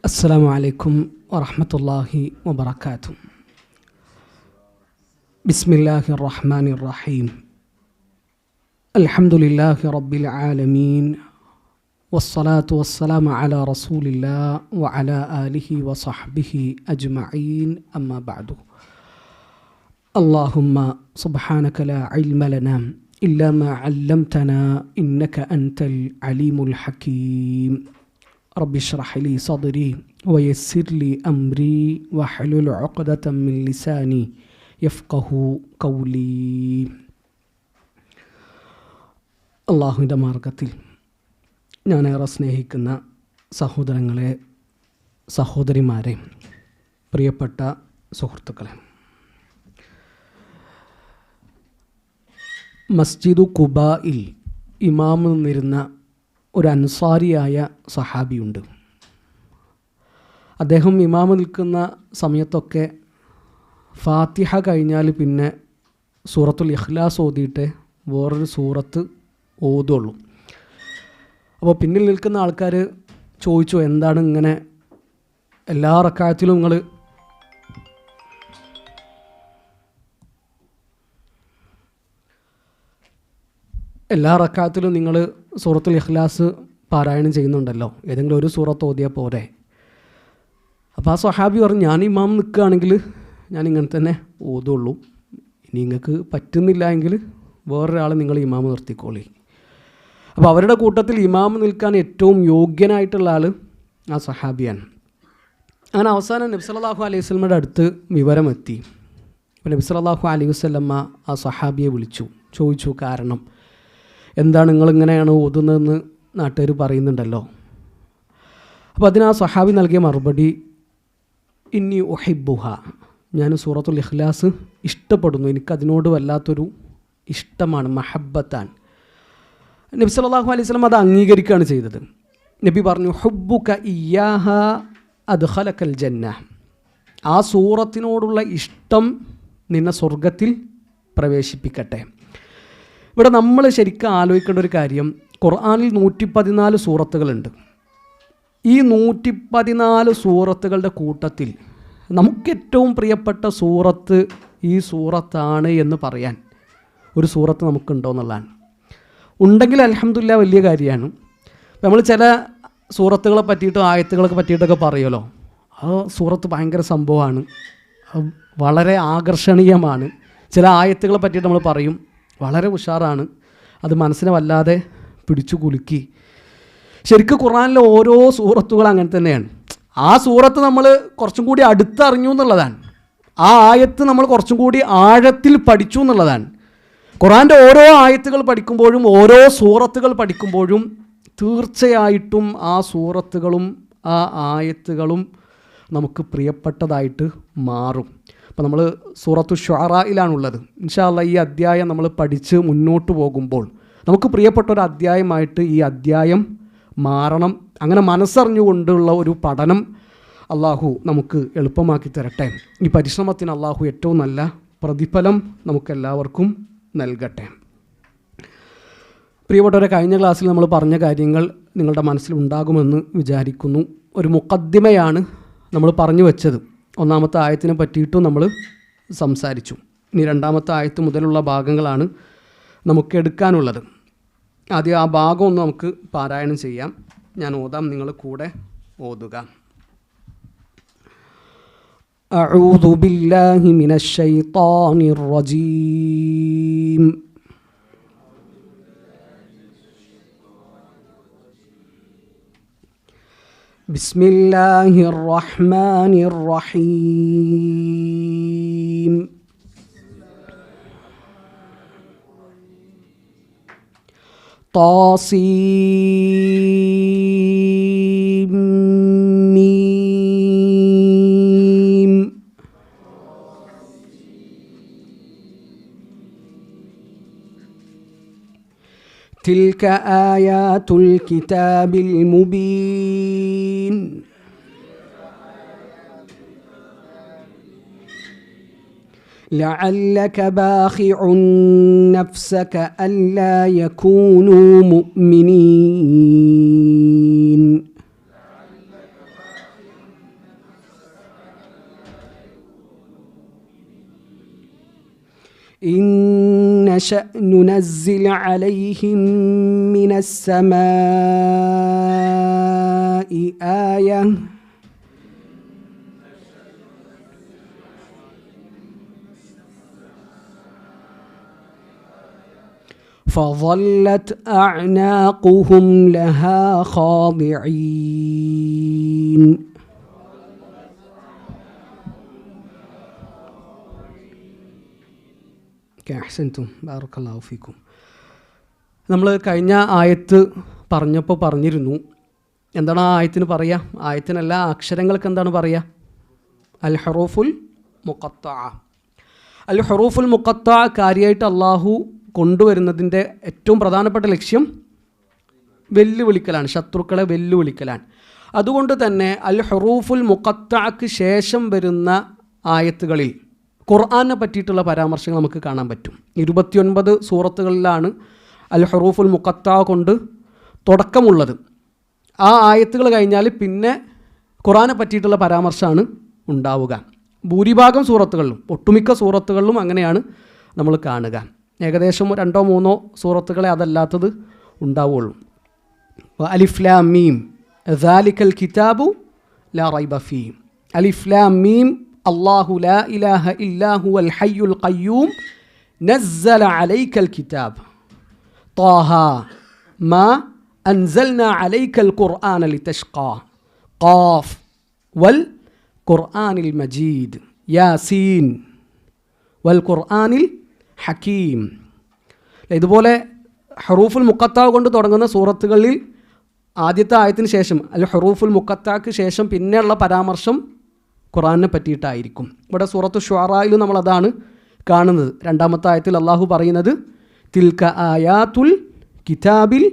السلام عليكم ورحمة الله وبركاته. بسم الله الرحمن الرحيم. الحمد لله رب العالمين والصلاة والسلام على رسول الله وعلى آله وصحبه أجمعين، أما بعد. اللهم سبحانك لا علم لنا إلا ما علمتنا إنك أنت العليم الحكيم. رب اشرح لي صدري ويسر لي أمري واحلل عقدة من لساني يفقه قولي. അള്ളാഹുവിൻ്റെ മാർഗത്തിൽ ഞാനേറെ സ്നേഹിക്കുന്ന സഹോദരങ്ങളെ, സഹോദരിമാരെ, പ്രിയപ്പെട്ട സുഹൃത്തുക്കളെ, മസ്ജിദു ഖുബായിൽ ഇമാം നിന്നിരുന്ന ഒരു അൻസാരിയായ സഹാബിയുണ്ട്. അദ്ദേഹം ഇമാമ് നിൽക്കുന്ന സമയത്തൊക്കെ ഫാത്തിഹ കഴിഞ്ഞാൽ പിന്നെ സൂറത്തുൽ ഇഖ്ലാസ് ഓതിയിട്ട് വേറൊരു സൂറത്ത് ഓതുള്ളൂ. അപ്പോൾ പിന്നിൽ നിൽക്കുന്ന ആൾക്കാർ ചോദിച്ചു, എന്താണ് ഇങ്ങനെ എല്ലാ റക്അത്തിലും നിങ്ങൾ സൂറത്തുൽ ഇഖ്ലാസ് പാരായണം ചെയ്യുന്നുണ്ടല്ലോ, ഏതെങ്കിലും ഒരു സൂറത്ത് ഓതിയാൽ പോരെ? അപ്പോൾ ആ സ്വഹാബി പറഞ്ഞു, ഞാൻ ഇമാം നിൽക്കുകയാണെങ്കിൽ ഞാൻ ഇങ്ങനെ തന്നെ ഓതുള്ളൂ, ഇനി നിങ്ങൾക്ക് പറ്റുന്നില്ല എങ്കിൽ വേറൊരാൾ നിങ്ങൾ ഇമാം നിർത്തിക്കോളി. അപ്പോൾ അവരുടെ കൂട്ടത്തിൽ ഇമാം നിൽക്കാൻ ഏറ്റവും യോഗ്യനായിട്ടുള്ള ആൾ ആ സഹാബിയാണ്. അങ്ങനെ അവസാനം നബി സല്ലല്ലാഹു അലൈഹി വസല്ലമയുടെ അടുത്ത് വിവരമെത്തി. അപ്പോൾ നബി സല്ലല്ലാഹു അലൈഹി വസല്ലമ ആ സഹാബിയെ വിളിച്ചു, ചോദിച്ചു, കാരണം എന്താണ് നിങ്ങളിങ്ങനെയാണ് ഓതുന്നതെന്ന് നാട്ടുകാർ പറയുന്നുണ്ടല്ലോ. അപ്പോൾ അതിന് ആ സഹാബി നൽകിയ മറുപടി, ഇന്നി ഉഹിബ്ബുഹ, ഞാൻ സൂറത്തുൽ ഇഖ്ലാസ് ഇഷ്ടപ്പെടുന്നു, എനിക്കതിനോട് വല്ലാത്തൊരു ഇഷ്ടമാണ്, മഹബ്ബത്താൻ. നബി സല്ലല്ലാഹു അലൈഹി വസല്ലം അത് അംഗീകരിക്കുകയാണ് ചെയ്തത്. നബി പറഞ്ഞു, ഹുബ്ബുക ഇയ്യാഹ അദ്ഖലകൽ ജന്ന, ആ സൂറത്തിനോടുള്ള ഇഷ്ടം നിന്നെ സ്വർഗത്തിൽ പ്രവേശിപ്പിക്കട്ടെ. ഇവിടെ നമ്മൾ ശരിക്കും ആലോചിക്കേണ്ട ഒരു കാര്യം, ഖുർആനിൽ 114 സൂറത്തുകളുണ്ട്. ഈ 114 സൂറത്തുകളുടെ കൂട്ടത്തിൽ നമുക്കേറ്റവും പ്രിയപ്പെട്ട സൂറത്ത് ഈ സൂറത്താണ് എന്ന് പറയാൻ ഒരു സൂറത്ത് നമുക്കുണ്ടോ എന്നുള്ളതാണ്. ഉണ്ടെങ്കിൽ അൽഹംദുലില്ലാ വലിയ കാര്യമാണ്. നമ്മൾ ചില സൂറത്തുകളെ പറ്റിയിട്ടും ആയത്തുകളെ പറ്റിയിട്ടൊക്കെ പറയുമല്ലോ, ആ സൂറത്ത് ഭയങ്കര സംഭവമാണ്, വളരെ ആകർഷണീയമാണ്. ചില ആയത്തുകളെ പറ്റിയിട്ട് നമ്മൾ പറയും, വളരെ ഉഷാറാണ്, അത് മനസ്സിനെ വല്ലാതെ പിടിച്ചു കുലുക്കി. ശരിക്കും ഖുർആനിലെ ഓരോ സൂറത്തുകൾ അങ്ങനെ തന്നെയാണ്. ആ സൂറത്ത് നമ്മൾ കുറച്ചും കൂടി അടുത്തറിഞ്ഞു എന്നുള്ളതാണ്, ആ ആയത്ത് നമ്മൾ കുറച്ചും കൂടി ആഴത്തിൽ പഠിച്ചു എന്നുള്ളതാണ്. ഖുർആൻ്റെ ഓരോ ആയത്തുകൾ പഠിക്കുമ്പോഴും ഓരോ സൂറത്തുകൾ പഠിക്കുമ്പോഴും തീർച്ചയായിട്ടും ആ സൂറത്തുകളും ആ ആയത്തുകളും നമുക്ക് പ്രിയപ്പെട്ടതായിട്ട് മാറും. അപ്പോൾ നമ്മൾ സൂറത്തു ശുഅറായിലാണുള്ളത്. ഇൻഷാ അല്ലാഹ് ഈ അദ്ധ്യായം നമ്മൾ പഠിച്ച് മുന്നോട്ട് പോകുമ്പോൾ നമുക്ക് പ്രിയപ്പെട്ട ഒരു അദ്ധ്യായമായിട്ട് ഈ അദ്ധ്യായം മാറണം. അങ്ങനെ മനസ്സറിഞ്ഞുകൊണ്ടുള്ള ഒരു പഠനം അള്ളാഹു നമുക്ക് എളുപ്പമാക്കി തരട്ടെ. ഈ പരിശ്രമത്തിന് അള്ളാഹു ഏറ്റവും നല്ല പ്രതിഫലം നമുക്കെല്ലാവർക്കും നൽകട്ടെ. പ്രിയപ്പെട്ടവരെ, കഴിഞ്ഞ ക്ലാസ്സിൽ നമ്മൾ പറഞ്ഞ കാര്യങ്ങൾ നിങ്ങളുടെ മനസ്സിലുണ്ടാകുമെന്ന് വിചാരിക്കുന്നു. ഒരു മുഖദ്ദിമയാണ് നമ്മൾ പറഞ്ഞു വെച്ചത്. ഒന്നാമത്തെ ആയത്തിനെ പറ്റിയിട്ടും നമ്മൾ സംസാരിച്ചു. ഇനി രണ്ടാമത്തെ ആയത്ത് മുതലുള്ള ഭാഗങ്ങളാണ് നമുക്ക് എടുക്കാനുള്ളത്. ആദ്യം ആ ഭാഗം ഒന്ന് നമുക്ക് പാരായണം ചെയ്യാം. ഞാൻ ഓതാം, നിങ്ങൾ കൂടെ ഓതുക. അഊദു ബില്ലാഹി മിനശ് ശൈത്വാനിർ റജീം. ബിസ്മില്ലാഹിർ റഹ്മാനിർ റഹീം. ത്വാസീം മീം. തിൽക ആയാതുൽ കിതാബിൽ മുബീൻ. لعلك باخع نفسك ألا يكونوا مؤمنين إن نشأ ننزل عليهم من السماء آية فظلت أعناقهم لها خاضعين. അഹ്സൻതും ബാറക്കല്ലാഹു ഫീക്കും. നമ്മൾ കഴിഞ്ഞ ആയത്ത് പറഞ്ഞപ്പോൾ പറഞ്ഞിരുന്നു, എന്താണ് ആ ആയത്തിന് പറയുക? ആയത്തിനല്ല, അക്ഷരങ്ങൾക്ക് എന്താണ് പറയുക? അൽ ഹുറൂഫുൽ മുഖത്തഅ. അൽ ഹുറൂഫുൽ മുഖത്തഅ കാര്യമായിട്ട് അള്ളാഹു കൊണ്ടുവരുന്നതിൻ്റെ ഏറ്റവും പ്രധാനപ്പെട്ട ലക്ഷ്യം വെല്ലുവിളിക്കലാണ്, ശത്രുക്കളെ വെല്ലുവിളിക്കലാണ്. അതുകൊണ്ട് തന്നെ അൽ ഹുറൂഫുൽ മുഖത്തഅക്ക് ശേഷം വരുന്ന ആയത്തുകളിൽ ഖുർആനെ പറ്റിയിട്ടുള്ള പരാമർശങ്ങൾ നമുക്ക് കാണാൻ പറ്റും. 29 സൂറത്തുകളിലാണ് അൽ ഹുറൂഫുൽ മുഖത്തഅ കൊണ്ട് തുടക്കമുള്ളത്. ആ ആയത്തുകൾ കഴിഞ്ഞാൽ പിന്നെ ഖുർആനെ പറ്റിയിട്ടുള്ള പരാമർശമാണ് ഉണ്ടാവുക. ഭൂരിഭാഗം സൂറത്തുകളിലും, ഒട്ടുമിക്ക സൂറത്തുകളിലും അങ്ങനെയാണ് നമ്മൾ കാണുക. ഏകദേശം 2-3 സൂറത്തുകളെ അതല്ലാത്തത് ഉണ്ടാവുള്ളൂ. അലിഫ് ലാം മീം ദാലിക്കൽ കിതാബു ലാ റൈബ ഫീഹി. അലിഫ് ലാം മീം അല്ലാഹു ലാ ഇലാഹ ഇല്ലാ ഹുവൽ ഹയ്യുൽ ഖയ്യൂം നസ്സല അലൈക്കൽ കിതാബ് ത്വാഹ മാ അൻസൽനാ അലൈക്കൽ ഖുർആന ലിതഷ്ഖാ ഖാഫ് വൽ ഖുർആനിൽ മജീദ് യാസീൻ വൽ ഖുർആനിൽ ഹക്കീം. ഇതുപോലെ ഹുറൂഫുൽ മുഖത്തഅ കൊണ്ട് തുടങ്ങുന്ന സൂറത്തുകളിൽ ആദ്യത്തെ ആയത്തിന് ശേഷം അൽ ഹുറൂഫുൽ മുഖത്തഅക്ക് ശേഷം പിന്നെയുള്ള പരാമർശം ഖുർആനെ പറ്റിയിട്ടായിരിക്കും. ഇവിടെ സൂറത്തു ശുഅറായിൽ നമ്മളതാണ് കാണുന്നത്. 2ാമത്തെ ആയത്തിൽ അള്ളാഹു പറയുന്നത് തിൽക ആയാത്തുൽ കിതാബിൽ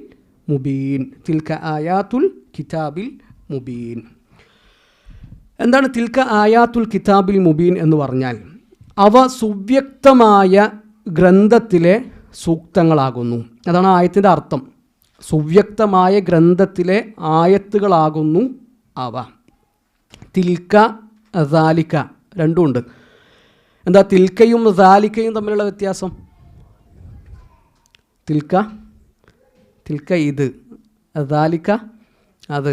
മുബീൻ. തിൽക ആയാത്തുൽ കിതാബിൽ മുബീൻ. എന്താണ് തിൽക ആയാത്തുൽ കിതാബിൽ മുബീൻ എന്ന് പറഞ്ഞാൽ? അവ സുവ്യക്തമായ ഗ്രന്ഥത്തിലെ സൂക്തങ്ങളാകുന്നു. അതാണ് ആയത്തിൻ്റെ അർത്ഥം. സുവ്യക്തമായ ഗ്രന്ഥത്തിലെ ആയത്തുകളാകുന്നു അവ. തിൽക ദാലിക രണ്ടുമുണ്ട്. എന്താ തിൽക്കയും ദാലിക്കയും തമ്മിലുള്ള വ്യത്യാസം? തിൽക്ക ഇത്, ദാലിക അത്.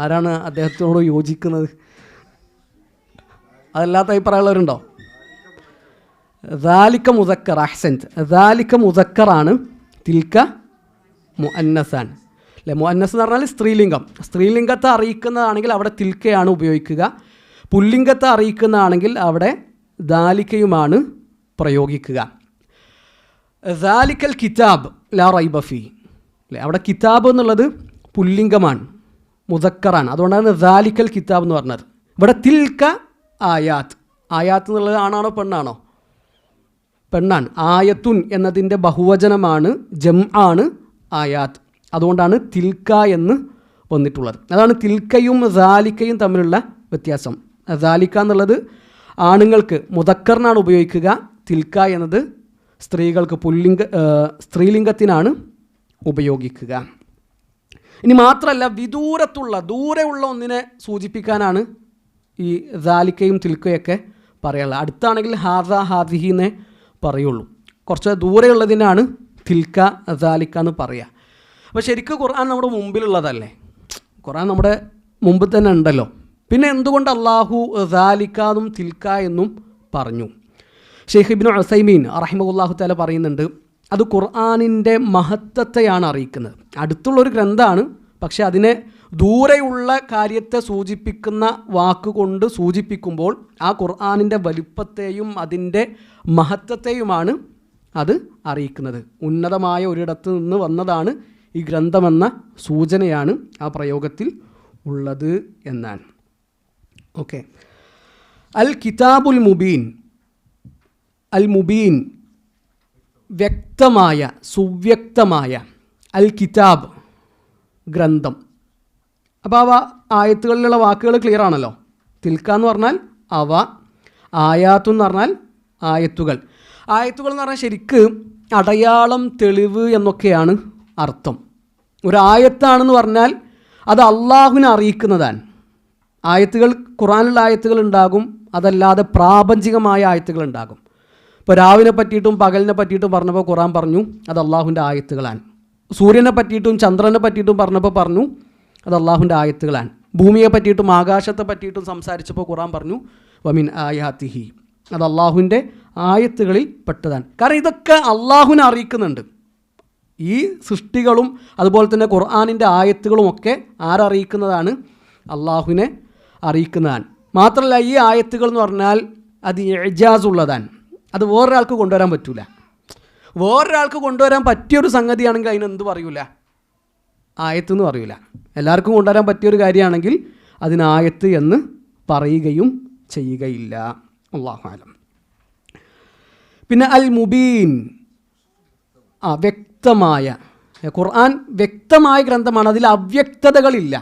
ആരാണ് അദ്ദേഹത്തോട് യോജിക്കുന്നത്? അതല്ലാത്ത അഭിപ്രായമുള്ളവരുണ്ടോ? ദാലിക മുദക്കർ. അഹ്സൻത്. ദാലിക മുദക്കറാണ്, തിൽക്ക മുഅന്നസാൻ. അല്ലേ? മുഅന്നസ് എന്ന് പറഞ്ഞാൽ സ്ത്രീലിംഗം. സ്ത്രീലിംഗത്തെ അറിയിക്കുന്നതാണെങ്കിൽ അവിടെ തിൽക്കയാണ് ഉപയോഗിക്കുക. പുല്ലിംഗത്തെ അറിയിക്കുന്നതാണെങ്കിൽ അവിടെ ദാലിക്കയുമാണ് പ്രയോഗിക്കുക. ദാലിക്കൽ കിതാബ് ലാ റൈബ ഫീ. അല്ലേ? അവിടെ കിതാബ് എന്നുള്ളത് പുല്ലിംഗമാണ്, മുദക്കറാണ്. അതുകൊണ്ടാണ് ദാലിക്കൽ കിതാബ് എന്ന് പറഞ്ഞത്. ഇവിടെ തിൽക്ക ആയാത്ത്. ആയാത്ത് എന്നുള്ളത് ആണാണോ പെണ്ണാണോ? പെണ്ണാണ്. ആയത്തുൻ എന്നതിൻ്റെ ബഹുവചനമാണ്, ജംആണ് ആയാത്ത്. അതുകൊണ്ടാണ് തിൽക്ക എന്ന് വന്നിട്ടുള്ളത്. അതാണ് തിൽക്കയും ദാലിക്കയും തമ്മിലുള്ള വ്യത്യാസം. ദാലിക്ക എന്നുള്ളത് ആണുങ്ങൾക്ക് മുദക്കറിനാണ് ഉപയോഗിക്കുക. തിൽക്ക എന്നത് സ്ത്രീകൾക്ക് സ്ത്രീലിംഗത്തിനാണ് ഉപയോഗിക്കുക. ഇനി മാത്രമല്ല, ദൂരെയുള്ള ഒന്നിനെ സൂചിപ്പിക്കാനാണ് ഈ ദാലിക്കയും തിൽക്കയൊക്കെ പറയുള്ളത്. അടുത്താണെങ്കിൽ ഹാദ ഹാദിഹി എന്നേ പറയുള്ളൂ. കുറച്ച് ദൂരെയുള്ളതിനാണ് തിൽക്ക ദാലിക്ക എന്ന് പറയുക. അപ്പോൾ ശരിക്കും ഖുർആൻ നമ്മുടെ മുമ്പിലുള്ളതല്ലേ? ഖുർആൻ നമ്മുടെ മുമ്പിൽ തന്നെ ഉണ്ടല്ലോ. പിന്നെ എന്തുകൊണ്ട് അള്ളാഹു ദാലിക്കാന്നും തിൽക്ക എന്നും പറഞ്ഞു? ഷെയ്ഖ് ഇബ്നു ഉസൈമീൻ റഹിമഹുല്ലാഹു തആല പറയുന്നുണ്ട്, അത് ഖുർആനിൻ്റെ മഹത്വത്തെയാണ് അറിയിക്കുന്നത്. അടുത്തുള്ളൊരു ഗ്രന്ഥമാണ്, പക്ഷേ അതിനെ ദൂരെയുള്ള കാര്യത്തെ സൂചിപ്പിക്കുന്ന വാക്കുകൊണ്ട് സൂചിപ്പിക്കുമ്പോൾ ആ ഖുർആനിൻ്റെ വലിപ്പത്തെയും അതിൻ്റെ മഹത്വത്തെയുമാണ് അത് അറിയിക്കുന്നത്. ഉന്നതമായ ഒരിടത്ത് നിന്ന് വന്നതാണ് ഈ ഗ്രന്ഥമെന്ന സൂചനയാണ് ആ പ്രയോഗത്തിൽ ഉള്ളത് എന്നാണ്. ഓക്കെ. അൽ കിതാബുൽ മുബീൻ. അൽ മുബീൻ വ്യക്തമായ, സുവ്യക്തമായ. അൽ കിതാബ് ഗ്രന്ഥം. അപ്പോൾ അവ ആയത്തുകളിലുള്ള വാക്കുകൾ ക്ലിയർ ആണല്ലോ. തിൽക്ക എന്ന് പറഞ്ഞാൽ അവ, ആയാത്തു എന്ന് പറഞ്ഞാൽ ആയത്തുകൾ. ആയത്തുകൾ എന്ന് പറഞ്ഞാൽ ശരിക്ക് അടയാളം, തെളിവ് എന്നൊക്കെയാണ് അർത്ഥം. ഒരു ആയത്താണെന്ന് പറഞ്ഞാൽ അത് അള്ളാഹുവിനെ അറിയിക്കുന്നതാണ്. ആയത്തുകൾ, ഖുർആനിലുള്ള ആയത്തുകൾ ഉണ്ടാകും, അതല്ലാതെ പ്രാപഞ്ചികമായ ആയത്തുകൾ ഉണ്ടാകും. ഇപ്പോൾ രാവിനെ പറ്റിയിട്ടും പകലിനെ പറ്റിയിട്ടും പറഞ്ഞപ്പോൾ ഖുർആൻ പറഞ്ഞു അത് അള്ളാഹുവിൻ്റെ ആയത്തുകളാണ്. സൂര്യനെ പറ്റിയിട്ടും ചന്ദ്രനെ പറ്റിയിട്ടും പറഞ്ഞപ്പോൾ പറഞ്ഞു അത് അള്ളാഹുവിൻ്റെ ആയത്തുകളാണ്. ഭൂമിയെ പറ്റിയിട്ടും ആകാശത്തെ പറ്റിയിട്ടും സംസാരിച്ചപ്പോൾ ഖുർആൻ പറഞ്ഞു വമിൻ ആയാത്തിഹി, അത് അള്ളാഹുവിൻ്റെ ആയത്തുകളിൽ പെട്ടതാണ്. കാരണം ഇതൊക്കെ അള്ളാഹുവിനെ അറിയിക്കുന്നുണ്ട്. ഈ സൃഷ്ടികളും അതുപോലെ തന്നെ ഖുർആനിൻ്റെ ആയത്തുകളും ഒക്കെ ആരറിയിക്കുന്നതാണ്? അള്ളാഹുവിനെ അറിയിക്കുന്നതാണ്. മാത്രമല്ല ഈ ആയത്തുകൾ എന്ന് പറഞ്ഞാൽ അത് ഇജാസ് ഉള്ളതാണ്. അത് വേറൊരാൾക്ക് കൊണ്ടുവരാൻ പറ്റില്ല. വേറൊരാൾക്ക് കൊണ്ടുവരാൻ പറ്റിയൊരു സംഗതിയാണെങ്കിൽ അതിനെന്ത് പറയൂല? ആയത്ത് എന്ന് പറയൂല. എല്ലാവർക്കും കൊണ്ടുവരാൻ പറ്റിയൊരു കാര്യമാണെങ്കിൽ അതിന് ആയത്ത് എന്ന് പറയുകയും ചെയ്യുകയില്ല. അല്ലാഹു അലം. പിന്നെ അൽ മുബീൻ, വ്യക്തമായ, ഖുർആൻ വ്യക്തമായ ഗ്രന്ഥമാണ്. അതിൽ അവ്യക്തതകളില്ല.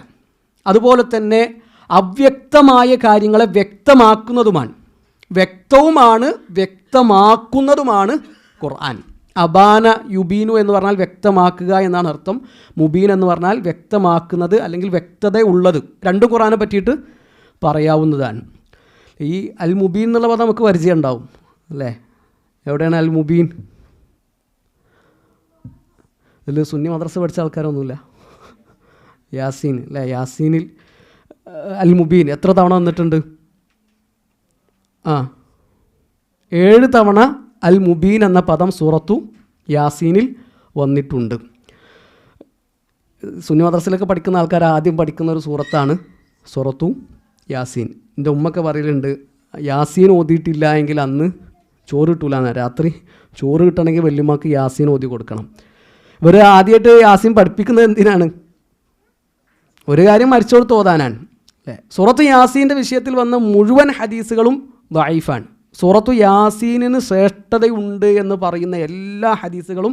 അതുപോലെ തന്നെ അവ്യക്തമായ കാര്യങ്ങളെ വ്യക്തമാക്കുന്നതുമാണ്. വ്യക്തവുമാണ് വ്യക്തമാക്കുന്നതുമാണ് ഖുർആൻ. അബാന യുബീനു എന്ന് പറഞ്ഞാൽ വ്യക്തമാക്കുക എന്നാണ് അർത്ഥം. മുബീൻ എന്ന് പറഞ്ഞാൽ വ്യക്തമാക്കുന്നത് അല്ലെങ്കിൽ വ്യക്തത ഉള്ളത്. രണ്ടും ഖുർആനെ പറ്റിയിട്ട് പറയാവുന്നതാണ്. ഈ അൽ മുബീൻ എന്നുള്ള പദം നമുക്ക് പരിചയം ഉണ്ടാവും അല്ലേ? എവിടെയാണ് അൽ മുബീൻ? ഇതിൽ സുന്നി മദ്രസ പഠിച്ച ആൾക്കാരൊന്നുമില്ല. യാസീൻ അല്ലേ? യാസീനിൽ അൽ മുബീൻ എത്ര തവണ വന്നിട്ടുണ്ട്? 7 തവണ അൽ മുബീൻ എന്ന പദം സൂറത്തു യാസീനിൽ വന്നിട്ടുണ്ട്. സുന്നി മദ്രസയിലൊക്കെ പഠിക്കുന്ന ആൾക്കാർ ആദ്യം പഠിക്കുന്ന ഒരു സൂറത്താണ് സൂറത്തു യാസീൻ. എൻ്റെ ഉമ്മയൊക്കെ പറയലുണ്ട്, യാസീൻ ഓതിയിട്ടില്ല എങ്കിൽ അന്ന് ചോറ് കിട്ടൂല എന്നാണ്. രാത്രി ചോറ് കിട്ടണമെങ്കിൽ വല്യമ്മക്ക് യാസീൻ ഓതി കൊടുക്കണം. ഇവർ ആദ്യമായിട്ട് യാസീൻ പഠിപ്പിക്കുന്നത് എന്തിനാണ്? ഒരു കാര്യം മരിച്ചോടത്ത് ഓതാനാണ് അല്ലേ? സൂറത്ത് യാസീൻ്റെ വിഷയത്തിൽ വന്ന മുഴുവൻ ഹദീസുകളും ദഈഫാണ്. സൂറത്തു യാസീനിന് ശ്രേഷ്ഠതയുണ്ട് എന്ന് പറയുന്ന എല്ലാ ഹദീസുകളും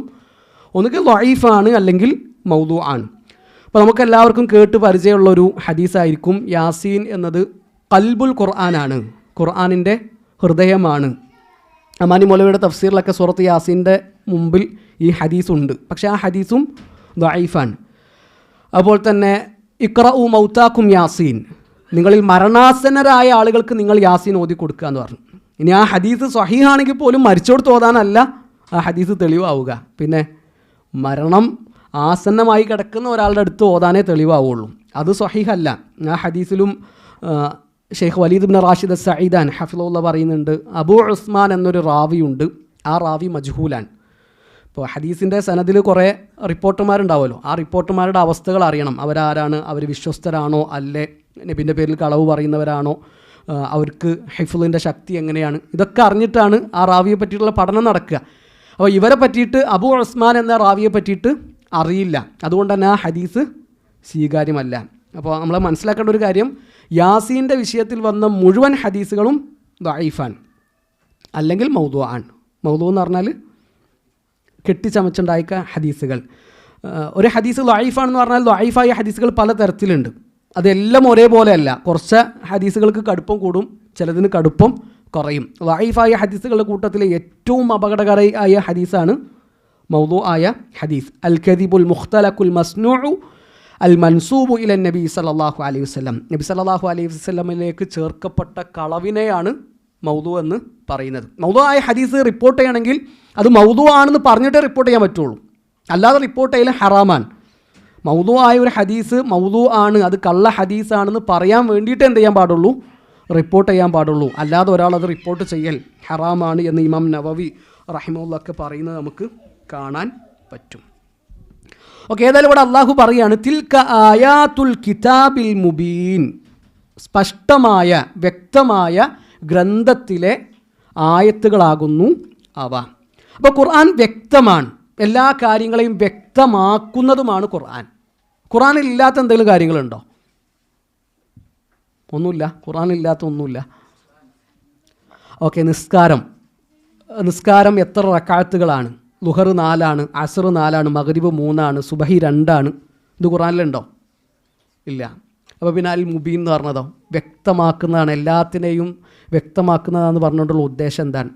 ഒന്നുകിൽ ദഈഫാണ് അല്ലെങ്കിൽ മൗദൂ ആണ്. അപ്പോൾ നമുക്കെല്ലാവർക്കും കേട്ട് പരിചയമുള്ളൊരു ഹദീസായിരിക്കും യാസീൻ എന്നത് ഖൽബുൽ ഖുർആനാണ്, ഖുർആനിൻ്റെ ഹൃദയമാണ്. അമാനി മൗലവിയുടെ തഫ്സീറിലൊക്കെ സൂറത്ത് യാസീൻ്റെ മുമ്പിൽ ഈ ഹദീസുണ്ട്. പക്ഷേ ആ ഹദീസും ദഈഫാണ്. അതുപോലെ തന്നെ ഇഖ്റഉ മൗതാക്കും യാസീൻ, നിങ്ങളിൽ മരണാസന്നരായ ആളുകൾക്ക് നിങ്ങൾ യാസീൻ ഓതി കൊടുക്കുക എന്ന് പറഞ്ഞു. ഇനി ആ ഹദീസ് സ്വഹീഹാണെങ്കിൽ പോലും മരിച്ചോടത്ത് ഓതാനല്ല ആ ഹദീസ് തെളിവാവുക. പിന്നെ മരണം ആസന്നമായി കിടക്കുന്ന ഒരാളുടെ അടുത്ത് ഓതാനേ തെളിവാവുള്ളൂ. അത് സ്വഹീഹല്ല. ആ ഹദീസിലും ഷെയ്ഖ് വലീദ് ഇബ്നു റാഷിദ് സഈദാൻ ഹഫിളുല്ലാഹ് പറയുന്നുണ്ട്, അബൂ ഉസ്മാൻ എന്നൊരു റാവിയുണ്ട്, ആ റാവി മജ്ഹൂലാൻ. ഇപ്പോൾ ഹദീസിൻ്റെ സനദിൽ കുറേ റിപ്പോർട്ടർമാരുണ്ടാവുമല്ലോ, ആ റിപ്പോർട്ടർമാരുടെ അവസ്ഥകൾ അറിയണം. അവരാരാണ്? അവർ വിശ്വസ്തരാണോ അല്ലേ? നബിൻ്റെ പേരിൽ കളവ് പറയുന്നവരാണോ? അവർക്ക് ഹിഫ്ളിൻ്റെ ശക്തി എങ്ങനെയാണ്? ഇതൊക്കെ അറിഞ്ഞിട്ടാണ് ആ റാവിയെ പറ്റിയിട്ടുള്ള പഠനം നടക്കുക. അപ്പോൾ ഇവരെ പറ്റിയിട്ട് അബൂ ഉസ്മാൻ എന്ന റാവിയെ പറ്റിയിട്ട് അറിയില്ല. അതുകൊണ്ട് തന്നെ ആ ഹദീസ് സ്വീകാര്യമല്ല. അപ്പോൾ നമ്മൾ മനസ്സിലാക്കേണ്ട ഒരു കാര്യം, യാസീൻ്റെ വിഷയത്തിൽ വന്ന മുഴുവൻ ഹദീസുകളും ദഈഫാൻ അല്ലെങ്കിൽ മൗദൂ ആണ്. മൗദൂ എന്ന് പറഞ്ഞാൽ കെട്ടിച്ചമച്ചുണ്ടായിക്ക ഹദീസുകൾ. ഒരു ഹദീസ് ദഈഫാണെന്ന് പറഞ്ഞാൽ ദഈഫായ ഹദീസുകൾ പല തരത്തിലുണ്ട്. അതെല്ലാം ഒരേപോലെ അല്ല. കുറച്ച് ഹദീസുകൾക്ക് കടുപ്പം കൂടും, ചിലതിന് കടുപ്പം കുറയും. ദഈഫായ ഹദീസുകളുടെ കൂട്ടത്തിലെ ഏറ്റവും അപകടകരമായ ഹദീസാണ് മൗദൂ ആയ ഹദീസ്. അൽ കദിബുൽ മുഖ്തലഖുൽ മസ്നൂഉ അൽ മൻസൂബു ഇല നബി സല്ലല്ലാഹു അലൈഹി വസല്ലം, നബി സല്ലല്ലാഹു അലൈഹി വസല്ലമിലേക്ക് ചേർക്കപ്പെട്ട കളവിനെയാണ് മൗദൂ എന്ന് പറയുന്നത്. മൗദൂ ആയ ഹദീസ് റിപ്പോർട്ട് ചെയ്യണമെങ്കിൽ അത് മൗദൂ ആണെന്ന് പറഞ്ഞിട്ടേ റിപ്പോർട്ട് ചെയ്യാൻ പറ്റുള്ളൂ, അല്ലാതെ റിപ്പോർട്ട് ചെയ്യൽ ഹറാമാണ്. മൗദൂ ആയ ഒരു ഹദീസ് മൗദൂ ആണ്, അത് കള്ള ഹദീസാണെന്ന് പറയാൻ വേണ്ടിയിട്ട് എന്ത് ചെയ്യാൻ പാടുള്ളൂ? റിപ്പോർട്ട് ചെയ്യാൻ പാടുള്ളൂ. അല്ലാതെ ഒരാളത് റിപ്പോർട്ട് ചെയ്യൽ ഹറാമാണ് എന്ന് ഇമാം നവവി റഹിമഹുല്ലാഹ് ഒക്കെ പറയുന്നത് നമുക്ക് കാണാൻ പറ്റും. ഓക്കെ, ഏതായാലും ഇവിടെ അള്ളാഹു പറയാണ്, തിൽക ആയാത്തുൽ കിതാബിൽ മുബീൻ, സ്പഷ്ടമായ വ്യക്തമായ ഗ്രന്ഥത്തിലെ ആയത്തുകളാകുന്നു അവ. അപ്പോൾ ഖുർആൻ വ്യക്തമാണ്, എല്ലാ കാര്യങ്ങളെയും വ്യക്തമാക്കുന്നതുമാണ് ഖുർആൻ. ഖുർആനിൽ ഇല്ലാത്ത എന്തെങ്കിലും കാര്യങ്ങളുണ്ടോ? ഒന്നുമില്ല, ഖുർആനില്ലാത്ത ഒന്നുമില്ല. ഓക്കെ, നിസ്കാരം എത്ര റക്അത്തുകളാണ്? ളുഹർ 4 അസ്ർ 4 മഗ്രിബ് 3 സുബഹി 2. ഇത് ഖുർആനിലുണ്ടോ? ഇല്ല. അപ്പോൾ പിന്നെ അൽ മുബീൻ എന്ന് പറഞ്ഞതോ വ്യക്തമാക്കുന്നതാണ്, എല്ലാത്തിനെയും വ്യക്തമാക്കുന്നതാണെന്ന് പറഞ്ഞുകൊണ്ടുള്ള ഉദ്ദേശം എന്താണ്?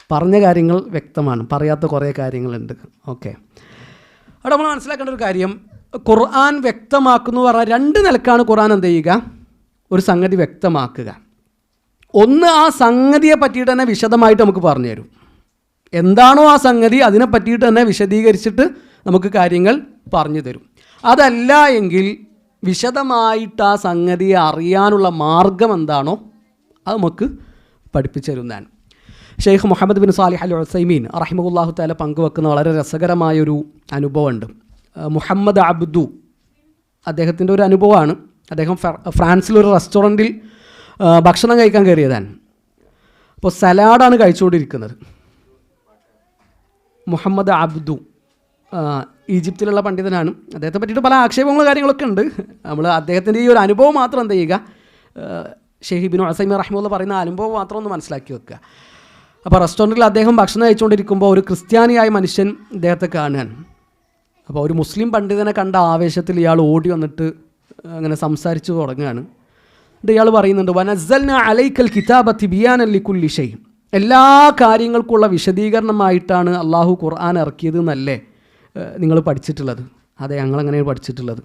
പറഞ്ഞ കാര്യങ്ങൾ വ്യക്തമാണ്, പറയാത്ത കുറേ കാര്യങ്ങളുണ്ട്. ഓക്കെ, അവിടെ നമ്മൾ മനസ്സിലാക്കേണ്ട ഒരു കാര്യം, ഖുർആൻ വ്യക്തമാക്കുന്നു പറഞ്ഞാൽ 2 നിലക്കാണ് ഖുർആൻ എന്ത് ചെയ്യുക? ഒരു സംഗതി വ്യക്തമാക്കുക. ഒന്ന് ആ സംഗതിയെ പറ്റിയിട്ട് തന്നെ വിശദമായിട്ട് നമുക്ക് പറഞ്ഞു തരും. എന്താണോ ആ സംഗതി അതിനെ പറ്റിയിട്ട് തന്നെ വിശദീകരിച്ചിട്ട് നമുക്ക് കാര്യങ്ങൾ പറഞ്ഞു തരും. അതല്ല എങ്കിൽ വിശദമായിട്ട് ആ സംഗതിയെ അറിയാനുള്ള മാർഗം എന്താണോ അത് നമുക്ക് പഠിപ്പിച്ചു തരുന്നതാണ്. ഷെയ്ഖ് മുഹമ്മദ് ബിൻ സാലിഹ് അൽ ഉസൈമീൻ റഹിമഹുല്ലാഹു തആല പങ്കുവെക്കുന്ന വളരെ രസകരമായൊരു അനുഭവമുണ്ട്. മുഹമ്മദ് അബ്ദു അദ്ദേഹത്തിൻ്റെ ഒരു അനുഭവമാണ്. അദ്ദേഹം ഫ്രാൻസിലൊരു റെസ്റ്റോറൻറ്റിൽ ഭക്ഷണം കഴിക്കാൻ കയറിയതാണ്. അപ്പോൾ സലാഡാണ് കഴിച്ചുകൊണ്ടിരിക്കുന്നത്. മുഹമ്മദ് അബ്ദു ഈജിപ്തിലുള്ള പണ്ഡിതനാണ്. അദ്ദേഹത്തെ പറ്റിയിട്ട് പല ആക്ഷേപങ്ങളും കാര്യങ്ങളൊക്കെ ഉണ്ട്. നമ്മൾ അദ്ദേഹത്തിൻ്റെ ഈ ഒരു അനുഭവം മാത്രം എന്താ ചെയ്യുക, ഷെയ്ഖ് ബിൻ ഉസൈമീൻ റഹിമഹുല്ലാഹ് പറയുന്ന അനുഭവം മാത്രം ഒന്ന് മനസ്സിലാക്കി വെക്കുക. അപ്പോൾ റെസ്റ്റോറൻറ്റിൽ അദ്ദേഹം ഭക്ഷണം കഴിച്ചുകൊണ്ടിരിക്കുമ്പോൾ ഒരു ക്രിസ്ത്യാനിയായ മനുഷ്യൻ ഇദ്ദേഹത്തെ കാണുകയാണ്. അപ്പോൾ ഒരു മുസ്ലിം പണ്ഡിതനെ കണ്ട ആവേശത്തിൽ ഇയാൾ ഓടി വന്നിട്ട് അങ്ങനെ സംസാരിച്ചു തുടങ്ങുകയാണ്. എന്നിട്ട് ഇയാൾ പറയുന്നുണ്ട്, വനസ്സൽനാ അലൈക്കൽ കിതാബ തിബിയാനൻ ലികുല്ലി ഷൈ, എല്ലാ കാര്യങ്ങൾക്കുള്ള വിശദീകരണമായിട്ടാണ് അള്ളാഹു ഖുർആൻ ഇറക്കിയത് എന്നല്ലേ നിങ്ങൾ പഠിച്ചിട്ടുള്ളത്? അതെ, ഞങ്ങളങ്ങനെയാണ് പഠിച്ചിട്ടുള്ളത്.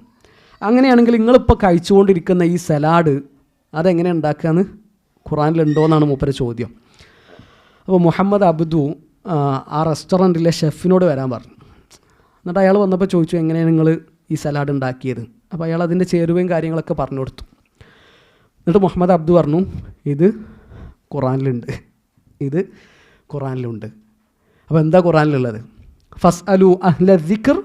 അങ്ങനെയാണെങ്കിൽ നിങ്ങളിപ്പോൾ കഴിച്ചുകൊണ്ടിരിക്കുന്ന ഈ സലാഡ് അതെങ്ങനെ ഉണ്ടാക്കുകയെന്ന് ഖുർആനിലുണ്ടോ എന്നാണ് മൂപ്പരെ ചോദ്യം. അപ്പോൾ മുഹമ്മദ് അബ്ദു ആ റെസ്റ്റോറൻറ്റിലെ ഷെഫിനോട് വരാൻ പറഞ്ഞു. എന്നിട്ട് അയാൾ വന്നപ്പോൾ ചോദിച്ചു, എങ്ങനെയാണ് നിങ്ങൾ ഈ സലാഡ് ഉണ്ടാക്കിയത്? അപ്പോൾ അയാൾ അതിൻ്റെ ചേരുവയും കാര്യങ്ങളൊക്കെ പറഞ്ഞു കൊടുത്തു. എന്നിട്ട് മുഹമ്മദ് അബ്ദു പറഞ്ഞു, ഇത് ഖുർആനിലുണ്ട്, ഇത് ഖുർആനിലുണ്ട്. അപ്പോൾ എന്താ ഖുർആനിലുള്ളത്? ഫസ്അലു അഹ്ല ദിക്ർ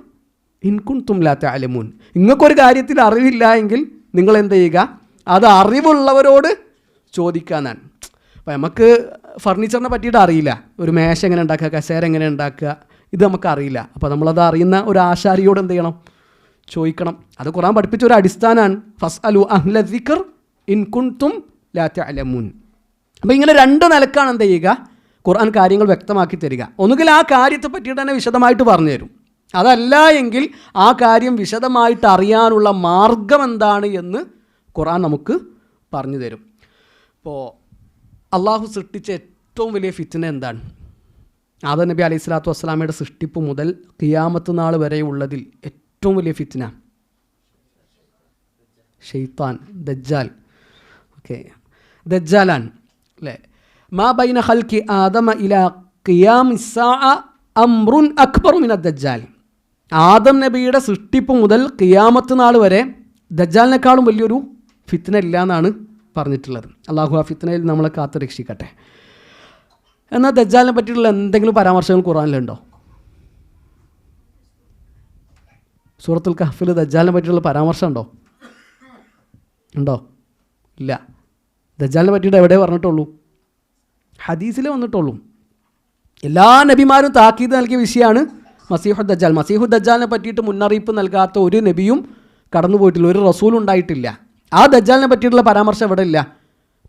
ഇൻ കുൻതും ലാ തഅലമൂൻ. നിങ്ങൾക്കൊരു കാര്യത്തിൽ അറിവില്ല എങ്കിൽ നിങ്ങൾ എന്ത് ചെയ്യുക, അത് അറിവുള്ളവരോട് ചോദിക്കാനാണ്. അപ്പോൾ നമുക്ക് ഫർണിച്ചറിനെ പറ്റിയിട്ട് അറിയില്ല, ഒരു മേശ എങ്ങനെ ഉണ്ടാക്കുക, കസേര എങ്ങനെ ഉണ്ടാക്കുക, ഇത് നമുക്കറിയില്ല. അപ്പോൾ നമ്മളത് അറിയുന്ന ഒരു ആശാരിയോട് എന്ത് ചെയ്യണം, ചോദിക്കണം. അത് ഖുർആൻ പഠിപ്പിച്ച ഒരു അടിസ്ഥാനമാണ്. ഫസ്അലു അഹ്ല ദിക്ർ ഇൻ കുൻതും ലാ തഅലമൂൻ. അപ്പോൾ ഇങ്ങനെ രണ്ട് നിലക്കാണ് എന്ത് ചെയ്യുക, ഖുർആൻ കാര്യങ്ങൾ വ്യക്തമാക്കി തരിക. ഒന്നുകിൽ ആ കാര്യത്തെ പറ്റിയിട്ട് തന്നെ വിശദമായിട്ട് പറഞ്ഞു തരും, അതല്ല എങ്കിൽ ആ കാര്യം വിശദമായിട്ട് അറിയാനുള്ള മാർഗം എന്താണ് എന്ന് ഖുർആൻ നമുക്ക് പറഞ്ഞു തരും. ഇപ്പോൾ അള്ളാഹു സൃഷ്ടിച്ച ഏറ്റവും വലിയ ഫിത്ന എന്താണ്? ആദം നബി അലൈഹി സ്വലാത്തു വസ്സലാമയുടെ സൃഷ്ടിപ്പ് മുതൽ ഖിയാമത്ത് നാൾ വരെയുള്ളതിൽ ഏറ്റവും വലിയ ഫിത്ന ഷെയ്ത്താൻ, ദജ്ജാൽ. ഓക്കെ, ദജ്ജാലാണ് അല്ലേ. മാ ബൈന ഖൽഖി ആദമ ഇലാ ഖിയാമിസ് സാഅ അംറുൻ അക്ബറു മിന ദജ്ജാൽ. ആദം നബിയുടെ സൃഷ്ടിപ്പ് മുതൽ ഖിയാമത്ത് നാൾ വരെ ദജ്ജാലിനേക്കാളും വലിയൊരു ഫിത്ന ഇല്ല എന്നാണ് പറഞ്ഞിട്ടുള്ളത്. അള്ളാഹു ആ ഫിത്നയിൽ നമ്മളെ കാത്തു രക്ഷിക്കട്ടെ. എന്നാൽ ദജ്ജാലിനെ പറ്റിയിട്ടുള്ള എന്തെങ്കിലും പരാമർശങ്ങൾ ഖുർആനിലുണ്ടോ? സൂറത്തുൽ കഹ്ഫിൽ ദജ്ജാലിനെ പറ്റിയിട്ടുള്ള പരാമർശം ഉണ്ടോ? ഉണ്ടോ? ഇല്ല. ദജ്ജാലിനെ പറ്റിയിട്ട് എവിടെ പറഞ്ഞിട്ടുള്ളൂ? ഹദീസിലേ വന്നിട്ടുള്ളൂ. എല്ലാ നബിമാരും താക്കീത് നൽകിയ വിഷയമാണ് മസീഹു ദജ്ജാൽ. മസീഹു ദജ്ജാലിനെ പറ്റിയിട്ട് മുന്നറിയിപ്പ് നൽകാത്ത ഒരു നബിയും കടന്നു പോയിട്ടില്ല, ഒരു റസൂലും ഉണ്ടായിട്ടില്ല. ആ ദജ്ജാലിനെ പറ്റിയിട്ടുള്ള പരാമർശം എവിടെ ഇല്ല?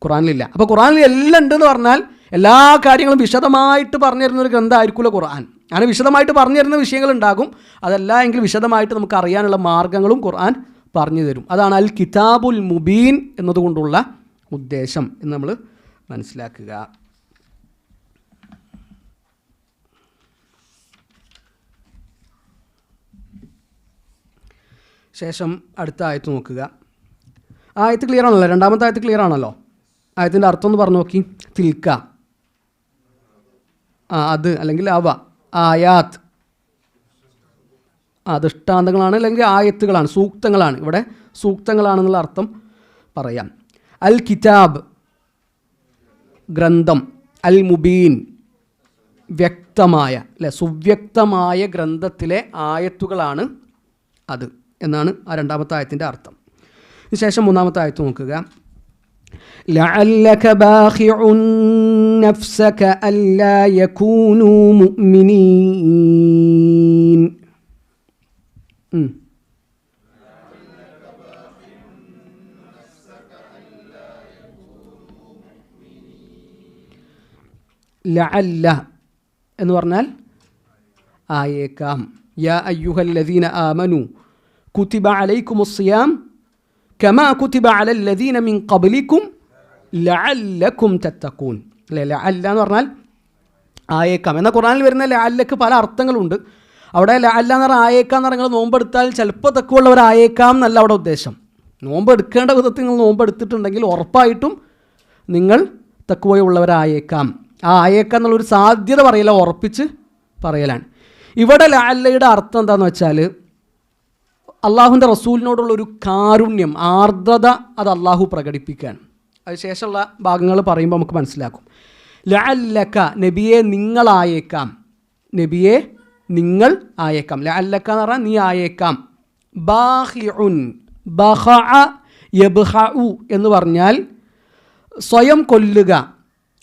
ഖുർആനിലില്ല. അപ്പോൾ ഖുർആനിൽ എല്ലാം ഉണ്ടെന്ന് പറഞ്ഞാൽ എല്ലാ കാര്യങ്ങളും വിശദമായിട്ട് പറഞ്ഞു തരുന്ന ഒരു ഗ്രന്ഥമായിരിക്കില്ല ഖുർആൻ. അങ്ങനെ വിശദമായിട്ട് പറഞ്ഞു തരുന്ന വിഷയങ്ങളുണ്ടാകും. അതല്ല എങ്കിൽ വിശദമായിട്ട് നമുക്ക് അറിയാനുള്ള മാർഗ്ഗങ്ങളും ഖുർആൻ പറഞ്ഞു തരും. അതാണ് അൽ കിതാബുൽ മുബീൻ എന്നതുകൊണ്ടുള്ള ഉദ്ദേശം എന്ന് നമ്മൾ മനസ്സിലാക്കുക. ശേഷം അടുത്ത ആയത്ത് നോക്കുക. ആയത്ത് ക്ലിയർ ആണല്ലോ? രണ്ടാമത്തെ ആയത്ത് ക്ലിയർ ആണല്ലോ? ആയത്തിൻ്റെ അർത്ഥം ഒന്ന് പറഞ്ഞു നോക്കി. തിൽക്ക, അത് അല്ലെങ്കിൽ അവ, ആയാത്ത് ദൃഷ്ടാന്തങ്ങളാണ് അല്ലെങ്കിൽ ആയത്തുകളാണ്, സൂക്തങ്ങളാണ്. ഇവിടെ സൂക്തങ്ങളാണെന്നുള്ള അർത്ഥം പറയാം. അൽ കിതാബ് ഗ്രന്ഥം, അൽ മുബീൻ വ്യക്തമായ അല്ലെ സുവ്യക്തമായ ഗ്രന്ഥത്തിലെ ആയത്തുകളാണ് അത് എന്നാണ് ആ രണ്ടാമത്തെ ആയത്തിൻ്റെ അർത്ഥം. ശേഷം മൂന്നാമത്തെ ആയത്ത് നോക്കുക. ലഅല്ലക ബാഖിഉൻ നഫ്സക അല്ലാ യകൂനൂ മുഅ്മിനീൻ. ലഅല്ല എന്ന് പറഞ്ഞാൽ ആയേക്കാം. യാ അയ്യുഹല്ലദീന ആമനു കുതിബ അലൈക്കുമുസ് സിയാം കമാ കുതിബ അലല്ലദീന മിൻ ഖബ്ലിക്കും ലഅല്ലക്കും തത്തഖൂൻ. അല്ലേ, ലഅല്ല എന്ന് പറഞ്ഞാൽ ആയേക്കാം. എന്നാൽ ഖുർആനിൽ വരുന്ന ലഅല്ലക്ക് പല അർത്ഥങ്ങളുണ്ട്. അവിടെ ലഅല്ല എന്ന് പറഞ്ഞാൽ ആയേക്കാം എന്ന് പറഞ്ഞാൽ നോമ്പെടുത്താൽ ചിലപ്പോൾ തക്കുള്ളവർ ആയേക്കാം എന്നല്ല അവിടെ ഉദ്ദേശം. നോമ്പെടുക്കേണ്ട വിധത്തിൽ നിങ്ങൾ നോമ്പെടുത്തിട്ടുണ്ടെങ്കിൽ ഉറപ്പായിട്ടും നിങ്ങൾ തഖ്വയുള്ളവരായേക്കാം. ആ ആയേക്കാം എന്നുള്ളൊരു സാധ്യത പറയല, ഉറപ്പിച്ച് പറയലാണ്. ഇവിടെ ലഅല്ലയുടെ അർത്ഥം എന്താണെന്ന് വെച്ചാൽ അള്ളാഹുവിൻ്റെ റസൂലിനോടുള്ളൊരു കാരുണ്യം, ആർദ്രത അത് അള്ളാഹു പ്രകടിപ്പിക്കുകയാണ്. അതിനുശേഷമുള്ള ഭാഗങ്ങൾ പറയുമ്പോൾ നമുക്ക് മനസ്സിലാക്കും. ലഅല്ലക നബിയെ നിങ്ങളായേക്കാം, നബിയെ നിങ്ങൾ ആയേക്കാം. ലഅല്ലക എന്ന് പറഞ്ഞാൽ നീ ആയേക്കാം. ബാഖിഉൻ ബഖഅ യബ്ഖഉ എന്ന് പറഞ്ഞാൽ സ്വയം കൊല്ലുക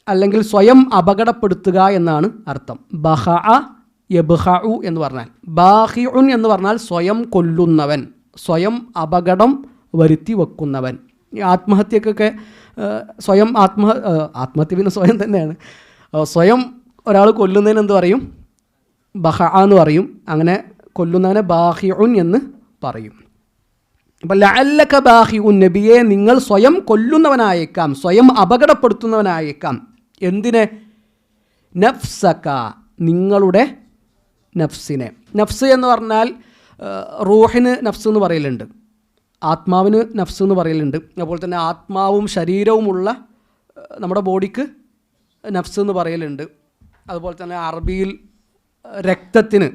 അല്ലെങ്കിൽ സ്വയം അപകടപ്പെടുത്തുക എന്നാണ് അർത്ഥം. ബഖഅ യബ്ഖഉ എന്ന് പറഞ്ഞാൽ, ബാഖിഉൻ എന്ന് പറഞ്ഞാൽ സ്വയം കൊല്ലുന്നവൻ, സ്വയം അപകടം വരുത്തി വെക്കുന്നവൻ. ഈ ആത്മഹത്യക്കൊക്കെ സ്വയം ആത്മഹത്യ പിന്നെ സ്വയം തന്നെയാണ്. സ്വയം ഒരാൾ കൊല്ലുന്നതിന് എന്ത് പറയും? ബഖഅ എന്ന് പറയും. അങ്ങനെ കൊല്ലുന്നവനെ ബാഖിഉൻ എന്ന് പറയും. അപ്പം ലഅല്ലക ബാഖിഉൻ നബിയെ നിങ്ങൾ സ്വയം കൊല്ലുന്നവനായേക്കാം, സ്വയം അപകടപ്പെടുത്തുന്നവനായേക്കാം. എന്തിനെ? നഫ്സക നിങ്ങളുടെ നഫ്സിനെ. നഫ്സ് എന്ന് പറഞ്ഞാൽ റൂഹിന് നഫ്സ് എന്ന് പറയലുണ്ട്, ആത്മാവിന് നഫ്സ് എന്ന് പറയലുണ്ട്. അതുപോലെ തന്നെ ആത്മാവും ശരീരവുമുള്ള നമ്മുടെ ബോഡിക്ക് നഫ്സ് എന്ന് പറയലുണ്ട്. അതുപോലെ തന്നെ അറബിയിൽ രക്തത്തിന്